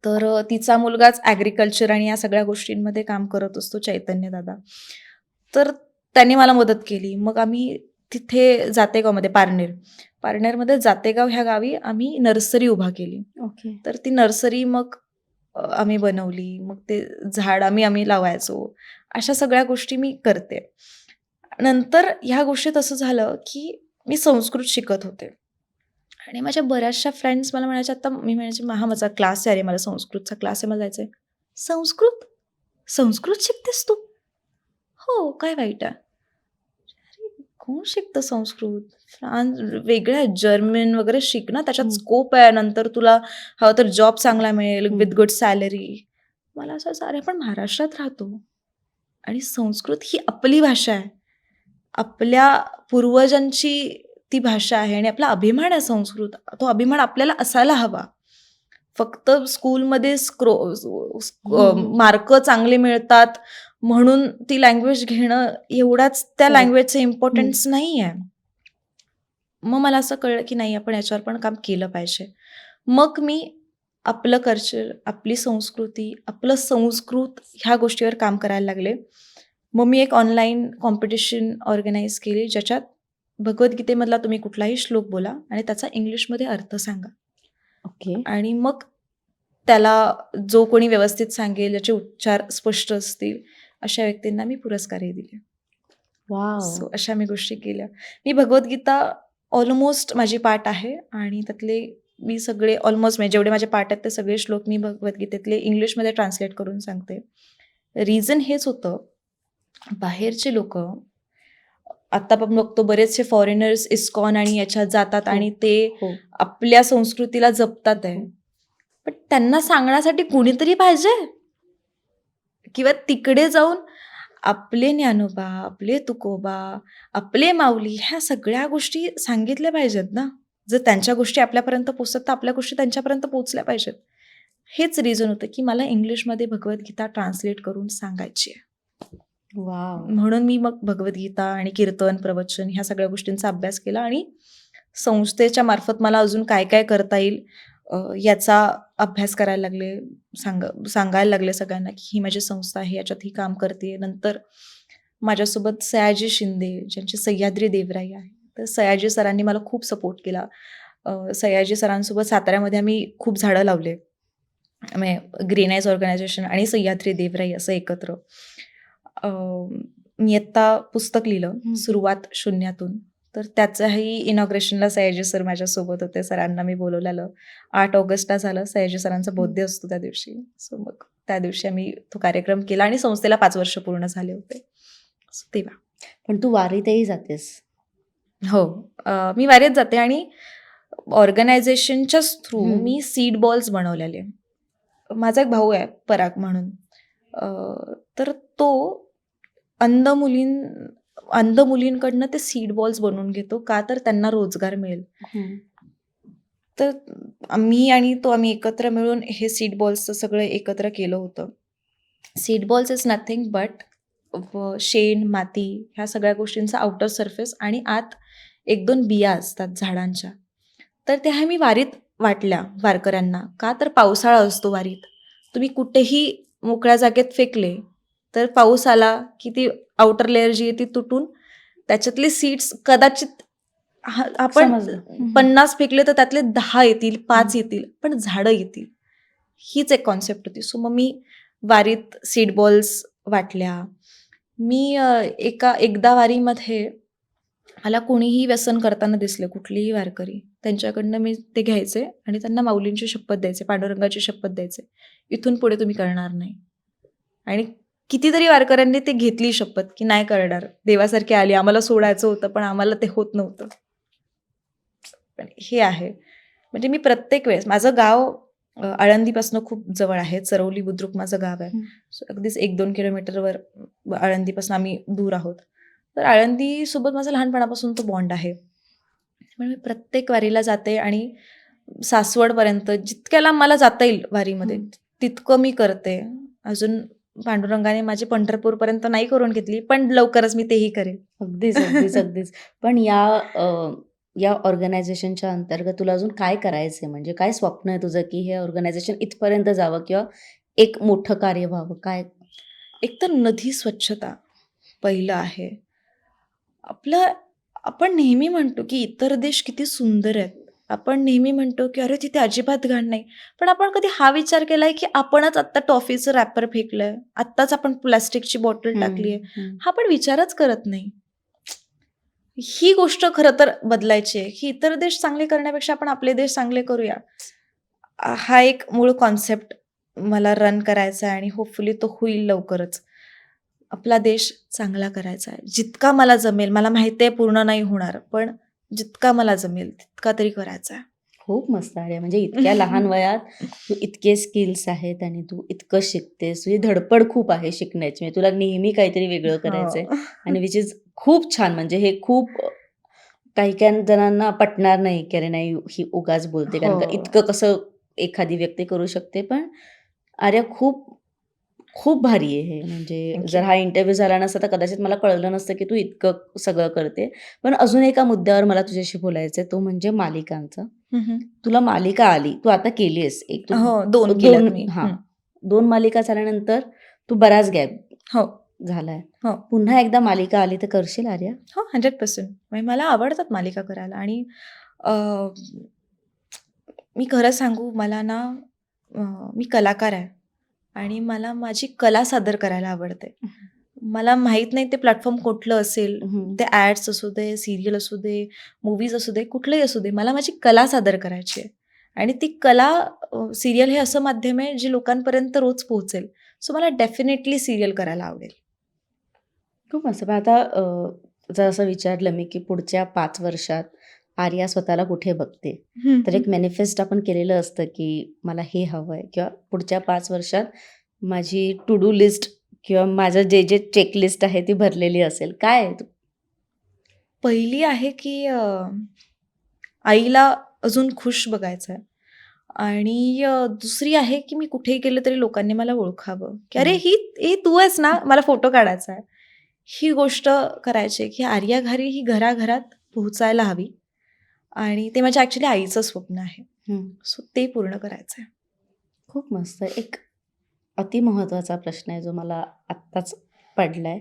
Speaker 1: तर तिचा मुलगाच ॲग्रीकल्चर आणि या सगळ्या गोष्टींमध्ये काम करत असतो, चैतन्य दादा. तर त्यांनी मला मदत केली. मग आम्ही तिथे जातेगावमध्ये पारनेरमध्ये जातेगाव ह्या गावी आम्ही नर्सरी उभा केली.
Speaker 2: ओके.
Speaker 1: तर ती नर्सरी मग आम्ही बनवली. मग ते झाड आम्ही लावायचो. अशा सगळ्या गोष्टी मी करते. नंतर ह्या गोष्टीत असं झालं, की मी संस्कृत शिकत होते आणि माझ्या बऱ्याचशा फ्रेंड्स मला म्हणायच्या, आता मी म्हणायचे, "हां, माझा क्लास आहे रे, मला संस्कृतचा क्लास आहे, मला जायचं आहे." "संस्कृत? संस्कृत शिकतेस तू?" "हो, काय वाईट आहे?" कोण शिकतं संस्कृत? फ्रान्स वेगळं आहे, जर्मन वगैरे शिक ना, त्याच्यात
Speaker 2: हं.
Speaker 1: स्कोप आहे. नंतर तुला हवं तर जॉब चांगला मिळेल
Speaker 2: हं.
Speaker 1: With good salary. मला असं अरे आपण महाराष्ट्रात राहतो आणि संस्कृत ही आपली भाषा आहे. आपल्या पूर्वजांची ती भाषा आहे आणि आपला अभिमान आहे संस्कृत. तो अभिमान आपल्याला असायला हवा. फक्त स्कूलमध्ये
Speaker 2: हं.
Speaker 1: मार्क चांगले मिळतात म्हणून ती लँग्वेज घेणं एवढाच त्या
Speaker 2: करेक्ट.
Speaker 1: लँग्वेजचा इम्पॉर्टन्स नाही आहे. मग मला असं कळलं की नाही आपण याच्यावर पण काम केलं पाहिजे. मग मी आपलं कल्चर, आपली संस्कृती, आपलं संस्कृत ह्या गोष्टीवर काम करायला लागले. मग मी एक ऑनलाईन कॉम्पिटिशन ऑर्गनाइज केली ज्याच्यात भगवद्गीतेमधला तुम्ही कुठलाही श्लोक बोला आणि त्याचा इंग्लिशमध्ये अर्थ सांगा.
Speaker 2: ओके.
Speaker 1: आणि मग त्याला जो कोणी व्यवस्थित सांगेल, ज्याचे उच्चार स्पष्ट असतील, अशा व्यक्तींना मी पुरस्कारही दिले.
Speaker 2: वॉव!
Speaker 1: सो अशा मी गोष्टी केल्या. मी भगवद्गीता ऑलमोस्ट माझी पाठ आहे आणि त्यातले मी सगळे ऑलमोस्ट म्हणजे जेवढे माझे पाठ आहेत ते सगळे श्लोक मी भगवद्गीतेतले इंग्लिशमध्ये ट्रान्सलेट करून सांगते. रिझन हेच होतं, बाहेरचे लोकं आता आपण बघतो बरेचसे फॉरेनर्स इस्कॉन आणि याच्यात जातात
Speaker 2: हो,
Speaker 1: आणि ते
Speaker 2: हो,
Speaker 1: आपल्या संस्कृतीला जपतात आहे.
Speaker 2: हो.
Speaker 1: पण त्यांना सांगण्यासाठी कुणीतरी पाहिजे किंवा तिकडे जाऊन आपले ज्ञानोबा, आपले तुकोबा, आपले माऊली ह्या सगळ्या गोष्टी सांगितल्या पाहिजेत ना. जर त्यांच्या गोष्टी आपल्यापर्यंत पोहोचतात तर आपल्या गोष्टी त्यांच्यापर्यंत पोहोचल्या पाहिजेत. हेच रिझन होतं की मला इंग्लिशमध्ये भगवद्गीता ट्रान्सलेट करून सांगायची आहे.
Speaker 2: वॉव!
Speaker 1: म्हणून मी मग भगवद्गीता आणि कीर्तन, प्रवचन ह्या सगळ्या गोष्टींचा अभ्यास केला आणि संस्थेच्या मार्फत मला अजून काय काय करता येईल याचा अभ्यास करायला लागले. सांगायला लागले सगळ्यांना की ही माझी संस्था आहे, याच्यात ही काम करते. नंतर माझ्यासोबत सयाजी शिंदे, ज्यांचे सह्याद्री देवराई आहे. तर सयाजी सरांनी मला खूप सपोर्ट केला. सयाजी सरांसोबत साताऱ्यामध्ये आम्ही खूप झाडं लावले. म्हणजे ग्रीन आईज ऑर्गनायझेशन आणि सह्याद्री देवराई असं एकत्र. अ, मी आत्ता पुस्तक लिहिलं,
Speaker 2: हं.
Speaker 1: सुरुवात शून्यातून. तर त्याच्याही इनॉग्रेशनला सयाजी सर माझ्यासोबत होते. सरांना मी बोलवलेलं. 8 ऑगस्टला झालं. सयाजी सरांचा बर्थडे असतो त्या दिवशी. सो मग त्या दिवशी आम्ही तो कार्यक्रम केला आणि संस्थेला 5 वर्ष पूर्ण झाले होते. सो तेव्हा.
Speaker 2: पण तू वारीतही जातेस.
Speaker 1: हो. मी वारीत जाते आणि ऑर्गनायझेशनच्याच थ्रू
Speaker 2: हं.
Speaker 1: मी सीड बॉल्स बनवलेले. माझा एक भाऊ आहे पराग म्हणून. तर तो अंध अंध मुलींकडनं ते सीड बॉल्स बनवून घेतो. का तर त्यांना रोजगार मिळेल.
Speaker 2: हं.
Speaker 1: तर मी आणि तो आम्ही एकत्र मिळून हे सीड बॉल्सचं सगळं एकत्र केलं होतं. Seed balls is nothing but शेण, माती ह्या सगळ्या गोष्टींचा आउटर सरफेस आणि आत 1-2 बिया असतात झाडांच्या. तर त्या मी वारीत वाटल्या वारकऱ्यांना. का तर पावसाळा असतो वारीत. तुम्ही कुठेही मोकळ्या जागेत फेकले, तर पाऊस आला की ती आउटर लेयर जी आहे ती तुटून त्याच्यातले सीड्स कदाचित आपण
Speaker 2: समजलं. हं.
Speaker 1: 50 फेकले तर त्यातले 10 येतील, 5
Speaker 2: हं.
Speaker 1: येतील, पण झाडं येतील. हीच एक कॉन्सेप्ट होती. सो मग मी वारीत सीड बॉल्स वाटल्या. मी एकदा वारीमध्ये मला कोणीही व्यसन करताना दिसले, कुठलीही वारकरी. त्यांच्याकडनं मी ते घ्यायचे आणि त्यांना माऊलींची शपथ द्यायचे, पांडुरंगाची शपथ द्यायचे. इथून पुढे तुम्ही करणार नाही. आणि कितीतरी वारकऱ्यांनी ते घेतली शपथ, की नाही करणार. देवासारखी आली, आम्हाला सोडायचं होतं, पण आम्हाला ते होत नव्हतं. पण हे आहे. म्हणजे मी प्रत्येक वेळेस माझं गाव आळंदीपासून खूप जवळ आहे. चरवली बुद्रुक माझं गाव आहे.
Speaker 2: हं.
Speaker 1: सो अगदीच 1-2 किलोमीटरवर आळंदीपासून आम्ही दूर आहोत. तर आळंदीसोबत माझा लहानपणापासून तो बॉन्ड आहे. त्यामुळे मी प्रत्येक वारीला जाते आणि सासवडपर्यंत जितक्याला मला जाता येईल वारीमध्ये,
Speaker 2: हं.
Speaker 1: तितकं मी करते. अजून पांडुरंगाने माझी पंढरपूरपर्यंत नाही करून घेतली, पण लवकरच मी तेही करेन.
Speaker 2: अगदीच, अगदीच, अगदीच. पण या ऑर्गनायझेशनच्या अंतर्गत तुला अजून काय करायचंय? म्हणजे काय स्वप्न आहे तुझं, की हे ऑर्गनायझेशन इथपर्यंत जावं किंवा एक मोठं कार्य व्हावं? काय?
Speaker 1: एकतर नदी स्वच्छता पहिलं आहे. आपलं आपण नेहमी म्हणतो, की इतर देश किती सुंदर आहेत. आपण नेहमी म्हणतो, की अरे तिथे अजिबात घाण नाही. पण आपण कधी हा विचार केलाय, की आपणच आत्ता टॉफीचं रॅपर फेकलंय. आत्ताच आपण प्लास्टिकची बॉटल
Speaker 2: हं,
Speaker 1: टाकली आहे.
Speaker 2: हं.
Speaker 1: हा आपण विचारच करत नाही. ही गोष्ट खरं तर बदलायची आहे, की इतर देश चांगले करण्यापेक्षा आपण आपले देश चांगले करूया. हा एक मूळ कॉन्सेप्ट मला रन करायचा आहे आणि होपफुली तो होईल लवकरच. आपला देश चांगला करायचा आहे. जितका मला जमेल, मला माहिती आहे पूर्ण नाही होणार, पण जितका मला जमेल तितका तरी करायचा आहे.
Speaker 2: खूप मस्त आहे. म्हणजे इतक्या लहान वयात तू इतके स्किल्स आहेत आणि तू इतकं शिकतेस. तुझी धडपड खूप आहे शिकण्याची. म्हणजे तुला नेहमी काहीतरी वेगळं करायचंय
Speaker 1: हो.
Speaker 2: आणि विच इज खूप छान. म्हणजे हे खूप काही जणांना पटणार नाही, की अरे नाही ही उगाच बोलते. कारण का
Speaker 1: हो.
Speaker 2: इतकं कसं एखादी व्यक्ती करू शकते. पण आर्या खूप खूप भारी आहे हे. म्हणजे
Speaker 1: थँक
Speaker 2: जर
Speaker 1: यू.
Speaker 2: हा इंटरव्ह्यू झाला नसता तर कदाचित मला कळलं नसतं, की तू इतकं सगळं करते. पण अजून एका मुद्द्यावर मला तुझ्याशी बोलायचंय, तो म्हणजे मालिकांचा. तुला मालिका आली, तू आता केली आहेस एक तू
Speaker 1: हो, 2 केल्यात
Speaker 2: 2
Speaker 1: मी.
Speaker 2: हां, 2 मालिका झाल्यानंतर तू बराच गॅप
Speaker 1: हो,
Speaker 2: झालाय.
Speaker 1: हो.
Speaker 2: पुन्हा एकदा मालिका आली तर करशील आर्या?
Speaker 1: हो, 100% म्हणजे मला आवडतात मालिका करायला आणि अ, मी खरं सांगू मला ना अ, मी कलाकार आहे आणि मला माझी कला सादर करायला आवडते. मला माहीत नाही ते प्लॅटफॉर्म कुठलं असेल.
Speaker 2: हं.
Speaker 1: ते ॲड्स असू दे, सीरियल असू दे, मूव्हीज असू दे, कुठलंही असू दे. मला माझी कला सादर करायची आहे आणि ती कला सीरियल हे असं माध्यम आहे जे लोकांपर्यंत रोज पोहोचेल. सो मला डेफिनेटली सीरियल करायला आवडेल.
Speaker 2: खूप मस्त. पण आता जर असं विचारलं मी, की पुढच्या 5 वर्षात आर्या स्वतःला कुठे बघते?
Speaker 1: हं,
Speaker 2: तर
Speaker 1: हं.
Speaker 2: एक मॅनिफेस्ट आपण केलेलं असतं, की मला हे हवंय किंवा पुढच्या 5 वर्षात माझी टू डू लिस्ट किंवा माझं जे चेकलिस्ट आहे ती भरलेली असेल. काय आहे?
Speaker 1: पहिली आहे की आईला अजून खुश बघायचं आहे आणि दुसरी आहे की मी कुठेही गेले तरी लोकांनी मला ओळखावं, की "अरे
Speaker 2: हं.
Speaker 1: ही ही तू आहेस ना? मला फोटो काढायचा आहे." ही गोष्ट करायची आहे, की आर्या घारी ही घराघरात पोहोचायला हवी आणि ते माझ्या ॲक्चुअली आईचं स्वप्न आहे.
Speaker 2: हं.
Speaker 1: सो ते पूर्ण करायचं आहे.
Speaker 2: खूप मस्त. एक अतिमहत्त्वाचा प्रश्न आहे जो मला आत्ताच पडलाय,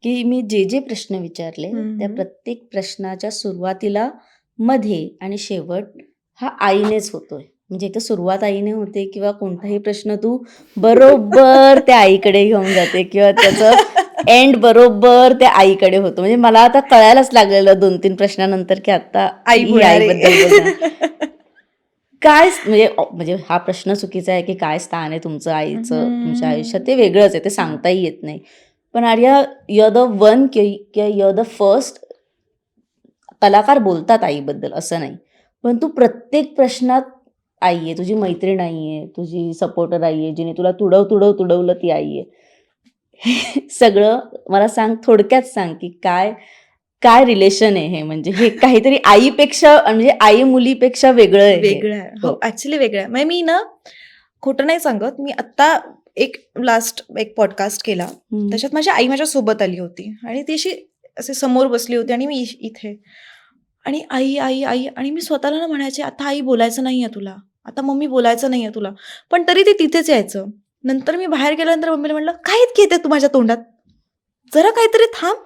Speaker 2: की मी जे प्रश्न विचारले त्या
Speaker 1: हं,
Speaker 2: प्रत्येक प्रश्नाच्या सुरुवातीला, मध्ये आणि शेवट हा आईनेच होतोय. म्हणजे इथं सुरुवात आईने होते किंवा कोणताही प्रश्न तू बरोबर त्या आईकडे घेऊन जाते किंवा त्याचं एंड बरोबर त्या आईकडे होतो. म्हणजे मला आता कळायलाच लागलेलं 2-3 प्रश्नानंतर, की आता
Speaker 1: आई
Speaker 2: ही
Speaker 1: बोलणार
Speaker 2: आईबद्दल बोलणार.
Speaker 1: आहे.
Speaker 2: म्हणजे हा प्रश्न चुकीचा आहे, की काय स्थान आहे तुमचं आईचं तुमच्या आयुष्यात
Speaker 1: हं.
Speaker 2: ते वेगळंच आहे. ते सांगताही येत नाही. पण Arya you are the one किंवा यू आर द फर्स्ट कलाकार बोलतात आईबद्दल असं नाही. पण तू प्रत्येक प्रश्नात आई आहे. तुझी मैत्रीण आई आहे. तुझी सपोर्टर आई आहे. जिने तुला तुडवलं ती आई आहे. हे सगळं मला सांग थोडक्यात सांग, की काय काय रिलेशन आहे हे? म्हणजे हे काहीतरी आईपेक्षा म्हणजे आई-मुलीपेक्षा वेगळं आहे हे.
Speaker 1: वेगळं आहे.
Speaker 2: हो.
Speaker 1: हो, ॲक्चुअली वेगळं आहे. म्हणजे मी ना खोटं नाही सांगत. मी आत्ता लास्ट एक पॉडकास्ट केला.
Speaker 2: हं.
Speaker 1: त्याच्यात माझी आई माझ्यासोबत आली होती आणि ती अशी समोर बसली होती आणि मी इथे आणि आई, आई, आई आणि मी स्वतःला ना म्हणायचे, "आता आई बोलायचं नाहीये तुला. आता मम्मी बोलायचं नाहीये तुला." पण तरी ते तिथेच यायचं. नंतर मी बाहेर गेल्यानंतर मम्मीला म्हटलं, "काय इतकी येते तू माझ्या तोंडात? जरा काहीतरी थांब.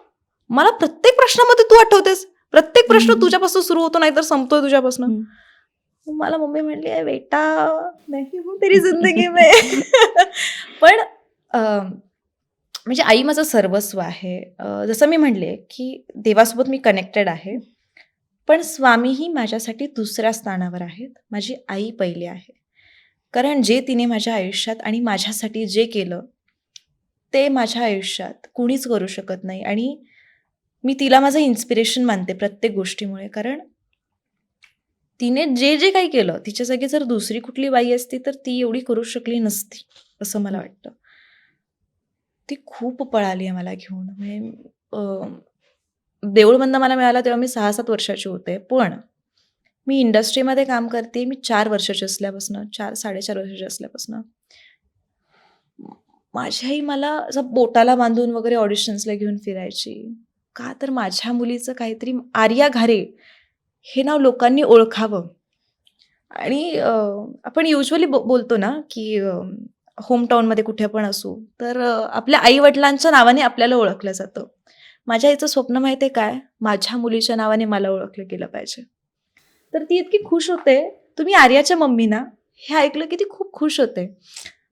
Speaker 1: मला प्रत्येक प्रश्नामध्ये तू आठवतेस. प्रत्येक प्रश्न
Speaker 2: हं,
Speaker 1: तुझ्यापासून सुरू होतो नाहीतर संपतोय तुझ्यापासून."
Speaker 2: हं.
Speaker 1: मला मम्मी म्हटली आहे बेटा नहीं हूँ तेरी जिंदगी में पण अ, म्हणजे आई माझं सर्वस्व आहे. जसं मी म्हणले की देवासोबत मी कनेक्टेड आहे. पण स्वामीही माझ्यासाठी दुसऱ्या स्थानावर आहेत. माझी आई पहिली आहे. कारण जे तिने माझ्या आयुष्यात आणि माझ्यासाठी जे केलं, ते माझ्या आयुष्यात कुणीच करू शकत नाही आणि मी तिला माझं इन्स्पिरेशन मानते प्रत्येक गोष्टीमुळे. कारण तिने जे काही केलं, तिच्या जागी जर दुसरी कुठली बाई असती, तर ती एवढी करू शकली नसती, असं मला वाटतं. ती खूप पळाली आहे मला घेऊन. म्हणजे देऊळबंद मला मिळाला तेव्हा मी 6-7 वर्षाची होते. पण मी इंडस्ट्रीमध्ये काम करते. मी 4 वर्षाची असल्यापासनं, 4-4.5 वर्षाची असल्यापासनं. माझी आई मला असं बोटाला बांधून वगैरे ऑडिशन्सला घेऊन फिरायची. का तर माझ्या मुलीचं काहीतरी आर्या घारे हे नाव लोकांनी ओळखावं. आणि आपण युजुअली बोलतो ना, की होमटाऊनमध्ये कुठे पण असू, तर आपल्या आई-वडिलांच्या नावाने आपल्याला ओळखलं जातं. माझ्या आईचं स्वप्न माहिती आहे काय? माझ्या मुलीच्या नावाने मला ओळखलं गेलं पाहिजे. तर ती इतकी खुश होते. तुम्ही आर्याच्या मम्मी ना? हे ऐकलं की ती खूप खुश होते.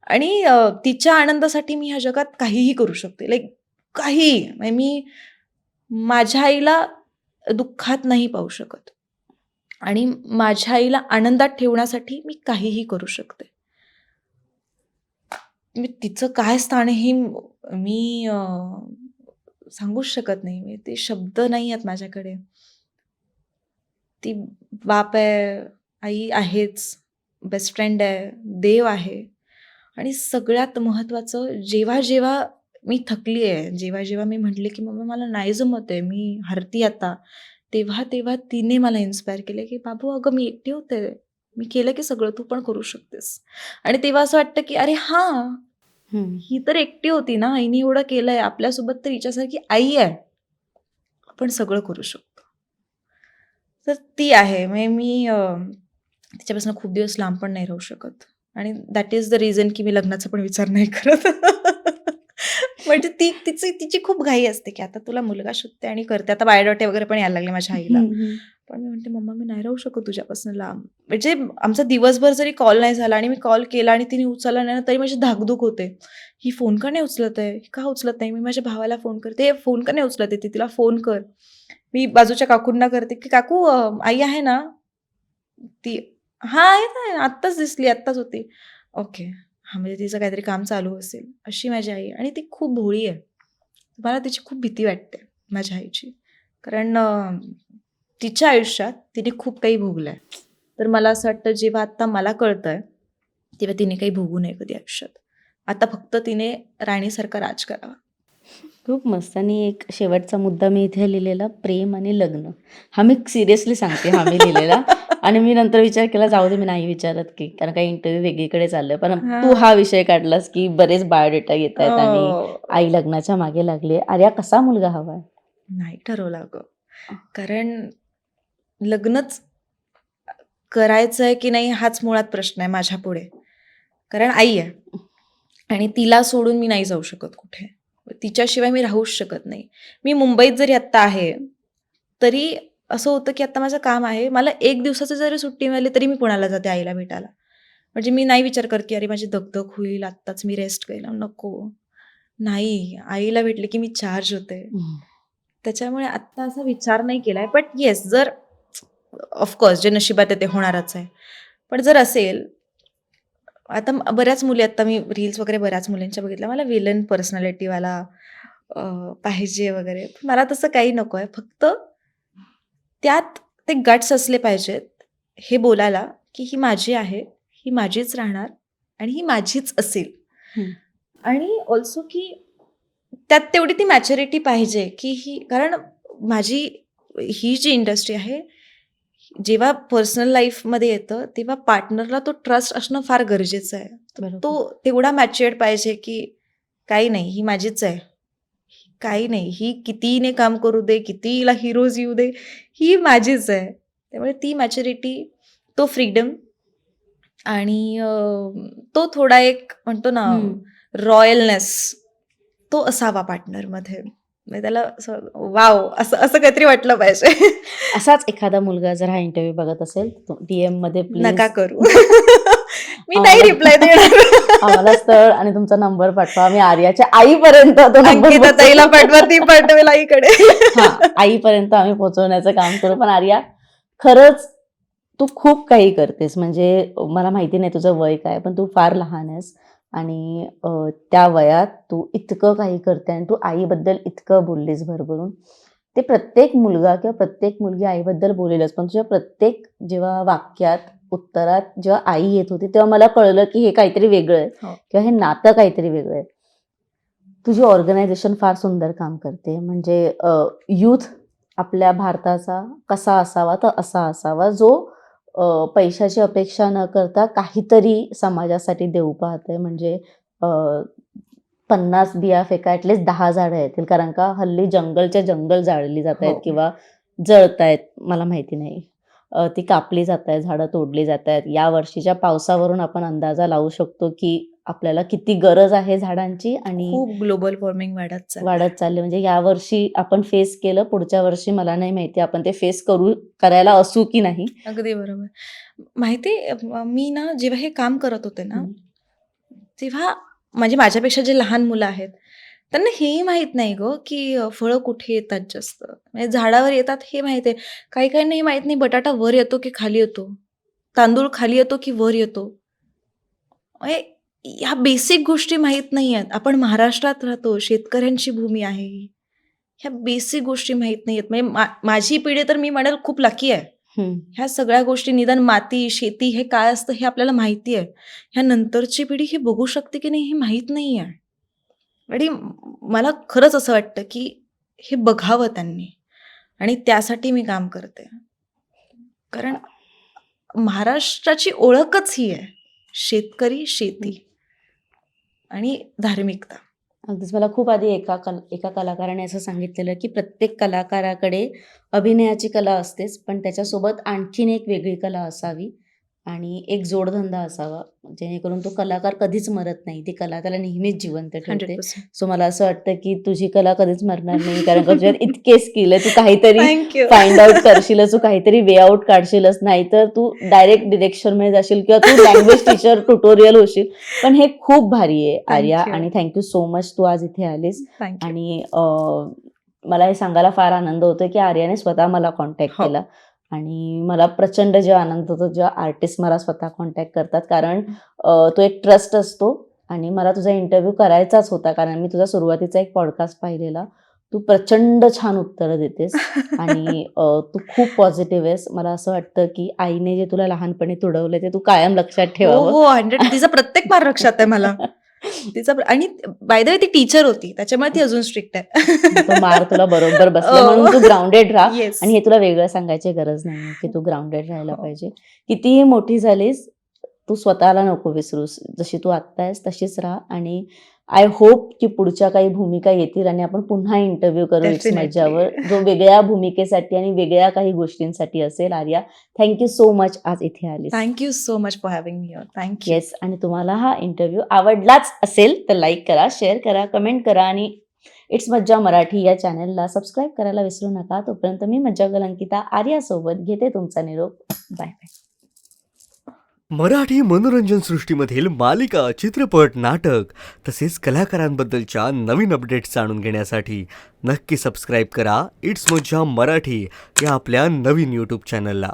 Speaker 1: आणि तिच्या आनंदासाठी मी ह्या जगात काहीही करू शकते. लाइक काहीही. म्हणजे मी माझ्या आईला दुःखात नाही पाहू शकत. आणि माझ्या आईला आनंदात ठेवण्यासाठी मी काहीही करू शकते. मी तिचं काय स्थान आहे हे मी सांगूच शकत नाही. मी ते शब्द नाही आहेत माझ्याकडे. ती बाप आहे, आई आहेच, बेस्ट फ्रेंड आहे, देव आहे आणि सगळ्यात महत्त्वाचं जेव्हा मी थकली आहे, जेव्हा मी म्हटले, की "मम्मा मला नाही जमत आहे, मी हरती आता." तेव्हा तिने मला इन्स्पायर केलं, की "बाबू अगं मी एकटी होते. मी केलं की सगळं, तू पण करू शकतेस." आणि तेव्हा असं वाटतं, की अरे हां,
Speaker 2: हं.
Speaker 1: ही तर एकटी होती ना, हिने एवढं केलंय. आपल्यासोबत तर हिच्यासारखी आई आहे. आपण सगळं करू शकतो. तर ती आहे. म्हणजे मी तिच्यापासून खूप दिवस लांब पण नाही राहू शकत आणि दॅट इज द रिझन की मी लग्नाचा पण विचार नाही करत. म्हणजे तिची खूप घाई असते, की आता तुला मुलगा शोधते आणि करते. आता बायोडाटे वगैरे पण यायला लागले माझ्या आईला.
Speaker 2: हं, हं.
Speaker 1: पण मी म्हणते, "मम्मा मी नाही राहू शकत तुझ्यापासून लांब." म्हणजे आमचा दिवसभर जरी कॉल नाही झाला आणि मी कॉल केला आणि तिने उचलला नाही ना, तरी माझी धाकधूक होते. ही फोन का नाही उचलत आहे? का उचलत नाही? मी माझ्या भावाला फोन करते, "फोन का नाही उचलत आहे ती? तिला फोन कर." मी बाजूच्या काकूंना करते, की "काकू आई आहे ना?" ती "हां, आहेत, आहे. आत्ताच दिसली, आत्ताच होती." ओके. हां, म्हणजे तिचं काहीतरी काम चालू असेल. अशी माझी आई आणि ती खूप भोळी आहे. मला तिची खूप भीती वाटते, माझ्या आईची. कारण तिच्या आयुष्यात तिने खूप काही भोगलंय. तर मला असं वाटतं जेव्हा आत्ता मला कळतंय, तेव्हा तिने काही भोगू नये कधी आयुष्यात. आता फक्त तिने राणीसारखा राज करावा.
Speaker 2: खूप मस्त. आणि एक शेवटचा मुद्दा मी इथे लिहिलेला, प्रेम आणि लग्न. हा मी सिरियसली सांगते, हा मी लिहिलेला. आणि मी नंतर विचार केला, जाऊ दे मी नाही विचारत, की कारण काही इंटरव्ह्यू वेगळीकडे चाललंय. पण तू
Speaker 1: हां.
Speaker 2: हा विषय काढलास, की बरेच बायोडेटा येतायत आणि आई लग्नाच्या मागे लागली. आर्या कसा मुलगा हवाय?
Speaker 1: नाही ठरवलं अगं. कारण लग्नच करायचंय की नाही हाच मुळात प्रश्न आहे माझ्यापुढे. कारण आई आहे आणि तिला सोडून मी नाही जाऊ शकत कुठे. तिच्याशिवाय मी राहूच शकत नाही. मी मुंबईत जरी आत्ता आहे, तरी असं होतं की आत्ता माझं काम आहे. मला 1 दिवसाची जरी सुट्टी मिळाली तरी मी पुण्याला जाते आईला भेटायला. म्हणजे मी नाही विचार करत की अरे माझी दगदग होईल, आत्ताच मी रेस्ट घेईल. नको. नाही, आईला भेटले की मी चार्ज होते.
Speaker 2: हं.
Speaker 1: त्याच्यामुळे आत्ता असा विचार नाही केलाय. बट येस जर ऑफकोर्स जे नशिबात आहे ते होणारच आहे. पण जर असेल, आता बऱ्याच मुली आता मी रील्स वगैरे बऱ्याच मुलींच्या बघितल्या. मला विलन पर्सनॅलिटीवाला पाहिजे वगैरे. मला तसं काही नको आहे. फक्त त्यात ते गट्स असले पाहिजेत, हे बोलायला, की ही माझी आहे, ही माझीच राहणार आणि ही माझीच असेल.
Speaker 2: हं.
Speaker 1: आणि ऑल्सो की त्यात तेवढी ती मॅच्युरिटी पाहिजे, की ही कारण माझी ही जी इंडस्ट्री आहे, जेव्हा पर्सनल लाईफमध्ये येतं, तेव्हा पार्टनरला तो ट्रस्ट असणं फार गरजेचं आहे. तर
Speaker 2: बरोबर.
Speaker 1: तो तेवढा मॅच्युअर्ड पाहिजे, की काही नाही, ही माझीच आहे. काही नाही, ही कितीही काम करू दे, कितीही हिला हिरोज येऊ दे, ही माझीच आहे. त्यामुळे ती मॅच्युरिटी, तो फ्रीडम आणि तो थोडा एक म्हणतो ना,
Speaker 2: हं.
Speaker 1: रॉयलनेस तो असावा पार्टनरमध्ये. म्हणजे त्याला असं वॉव! असं असं काहीतरी वाटलं पाहिजे.
Speaker 2: असाच एखादा मुलगा जर हा इंटरव्ह्यू बघत असेल, डीएममध्ये
Speaker 1: नका
Speaker 2: प्लीज
Speaker 1: करू. मी नाही
Speaker 2: आम्हाला
Speaker 1: रिप्लाय देणार.
Speaker 2: आम्हाला स्थळ आणि तुमचा नंबर पाठवा. आम्ही आर्याच्या आईपर्यंत तो नंबर
Speaker 1: अंकिता ताईला
Speaker 2: पोहोचवू.
Speaker 1: पाठवा, ती पाठवेल आईकडे.
Speaker 2: हां, आईपर्यंत आम्ही पोहोचवण्याचं काम करू. पण आर्या, खरंच तू खूप काही करतेस. म्हणजे मला माहिती नाही तुझं वय काय, पण तू फार लहान आहेस आणि त्या वयात तू इतकं काही करते आणि तू आईबद्दल इतकं बोललीस भरभरून. ते प्रत्येक मुलगा किंवा प्रत्येक मुलगी आईबद्दल बोलेलच. पण तुझ्या प्रत्येक जेव्हा वाक्यात, उत्तरात जेव्हा आई येत होती, तेव्हा मला कळलं की हे काहीतरी वेगळं आहे
Speaker 1: हो.
Speaker 2: किंवा हे नातं काहीतरी वेगळं आहे. तुझी ऑर्गनायझेशन फार सुंदर काम करते. म्हणजे यूथ आपल्या भारताचा कसा असावा तर असा असावा, जो पैशाची अपेक्षा न करता काहीतरी समाजासाठी देऊ पाहतंय. म्हणजे अ, 50 बिया फेका ॲटलीस्ट 10 झाडं येतील. कारण का हल्ली जंगलच्या जंगल जाळली जातायत
Speaker 1: हो.
Speaker 2: किंवा जळतायत, मला माहिती नाही. ती कापली जातायत, झाडं तोडली जातायत. या वर्षीच्या पावसावरून आपण अंदाजा लावू शकतो, की आपल्याला किती गरज आहे झाडांची आणि
Speaker 1: खूप ग्लोबल वॉर्मिंग वाढत चाललंय.
Speaker 2: वाढत चालली. म्हणजे यावर्षी आपण फेस केलं, पुढच्या वर्षी मला नाही माहिती आपण ते फेस करायला असू की नाही.
Speaker 1: अगदी बरोबर. माहिती मी ना जेव्हा हे काम करत होते ना,
Speaker 2: हं.
Speaker 1: तेव्हा म्हणजे माझ्यापेक्षा जे लहान मुलं आहेत, त्यांना हेही माहीत नाही गं, की फळं कुठे येतात जास्त. म्हणजे झाडावर येतात हे माहीत आहे. काही काहींना हे माहीत नाही बटाटा वर येतो की खाली येतो. तांदूळ खाली येतो की वर येतो. म्हणजे ह्या बेसिक गोष्टी माहीत नाही आहेत. आपण महाराष्ट्रात राहतो, शेतकऱ्यांची भूमी आहे ही. ह्या बेसिक गोष्टी माहीत नाही आहेत. म्हणजे माझी पिढी तर मी म्हणेल खूप लकी आहे.
Speaker 2: हं.
Speaker 1: ह्या सगळ्या गोष्टी निदान माती, शेती हे काय असतं हे आपल्याला माहिती आहे. ह्या नंतरची पिढी हे बघू शकते की नाही हे माहीत नाही आहे. आणि मला खरंच असं वाटतं की हे बघावं त्यांनी आणि त्यासाठी मी काम करते. कारण महाराष्ट्राची ओळखच ही आहे. शेतकरी, शेती आणि धार्मिकता.
Speaker 2: अगदीच मला खूप आधी एका कलाकाराने असं सांगितलेलं की प्रत्येक कलाकाराकडे अभिनयाची कला असतेच, पण त्याच्यासोबत आणखीन एक वेगळी कला असावी आणि एक जोडधंदा असावा, जेणेकरून तो कलाकार कधीच मरत नाही. ती कला त्याला नेहमीच जिवंत ठेवते.
Speaker 1: 100%.
Speaker 2: सो मला असं वाटतं की तुझी कला कधीच मरणार नाही, कारण का तुझ्यात इतके स्किल आहे. तू काहीतरी
Speaker 1: थँक यू.
Speaker 2: फाइंड आउट करशीलच, तू काहीतरी वे आउट काढशीलच, नाहीतर तू डायरेक्ट डिरेक्शनमध्ये जाशील किंवा तू लँग्वेज टीचर ट्युटोरियल होशील. पण हे खूप भारी आहे आर्या,
Speaker 1: Thank you.
Speaker 2: आणि थँक्यू सो मच तू आज इथे आलीस.
Speaker 1: Thank you.
Speaker 2: आणि मला हे सांगायला फार आनंद होतोय की आर्याने स्वतः मला कॉन्टॅक्ट
Speaker 1: हो.
Speaker 2: केला, आणि मला प्रचंड जेव्हा आनंद होतो जेव्हा आर्टिस्ट मला स्वतः कॉन्टॅक्ट करतात, कारण तो एक ट्रस्ट असतो. आणि मला तुझा इंटरव्ह्यू करायचाच होता, कारण मी तुझा सुरुवातीचा एक पॉडकास्ट पाहिलेला. तू प्रचंड छान उत्तरं देतेस आणि तू खूप पॉझिटिव्ह आहेस. मला असं वाटतं की आईने जे तुला लहानपणी तुडवलं ते तू कायम लक्षात
Speaker 1: हो,
Speaker 2: ठेवावं.
Speaker 1: हो. 100 तिचा प्रत्येक मार लक्षात आहे मला. आणि बाय द वे ती टीचर होती. त्याच्यामुळे ती अजून स्ट्रिक्ट
Speaker 2: तो मार तुला बरोबर बसला,
Speaker 1: आहे.
Speaker 2: म्हणून तू ग्राउंडेड राहा.
Speaker 1: येस.
Speaker 2: आणि हे तुला वेगळं सांगायची गरज नाही की तू ग्राउंडेड राहायला
Speaker 1: हो.
Speaker 2: पाहिजे. कितीही मोठी झालीस, तू स्वतःला नको विसरूस. जशी तू आत्ता आहेस तशीच राहा. आणि आय होप की पुढच्या काही भूमिका येतील आणि आपण पुन्हा इंटरव्ह्यू करू इट्स
Speaker 1: डेफिनेटली.
Speaker 2: मज्जावर, जो वेगळ्या भूमिकेसाठी आणि वेगळ्या काही गोष्टींसाठी असेल. आर्या, थँक्यू सो मच आज इथे आलीस.
Speaker 1: Thank you so much for having me here. Thank you.
Speaker 2: Yes, आणि तुम्हाला हा इंटरव्ह्यू आवडलाच असेल तर लाईक करा, शेअर करा, कमेंट करा, आणि इट्स मज्जा मराठी या चॅनलला सबस्क्राईब करायला विसरू नका. तोपर्यंत मी मज्जागल अंकिता आर्यासोबत घेते तुमचा निरोप. Bye bye.
Speaker 3: मराठी मनोरंजन सृष्टीमधील मालिका, चित्रपट, नाटक तसेच कलाकारांबद्दलच्या नवीन अपडेट्स जाणून घेण्यासाठी नक्की सबस्क्राईब करा इट्स मज्जा मराठी या आपल्या नवीन यूट्यूब चॅनलला.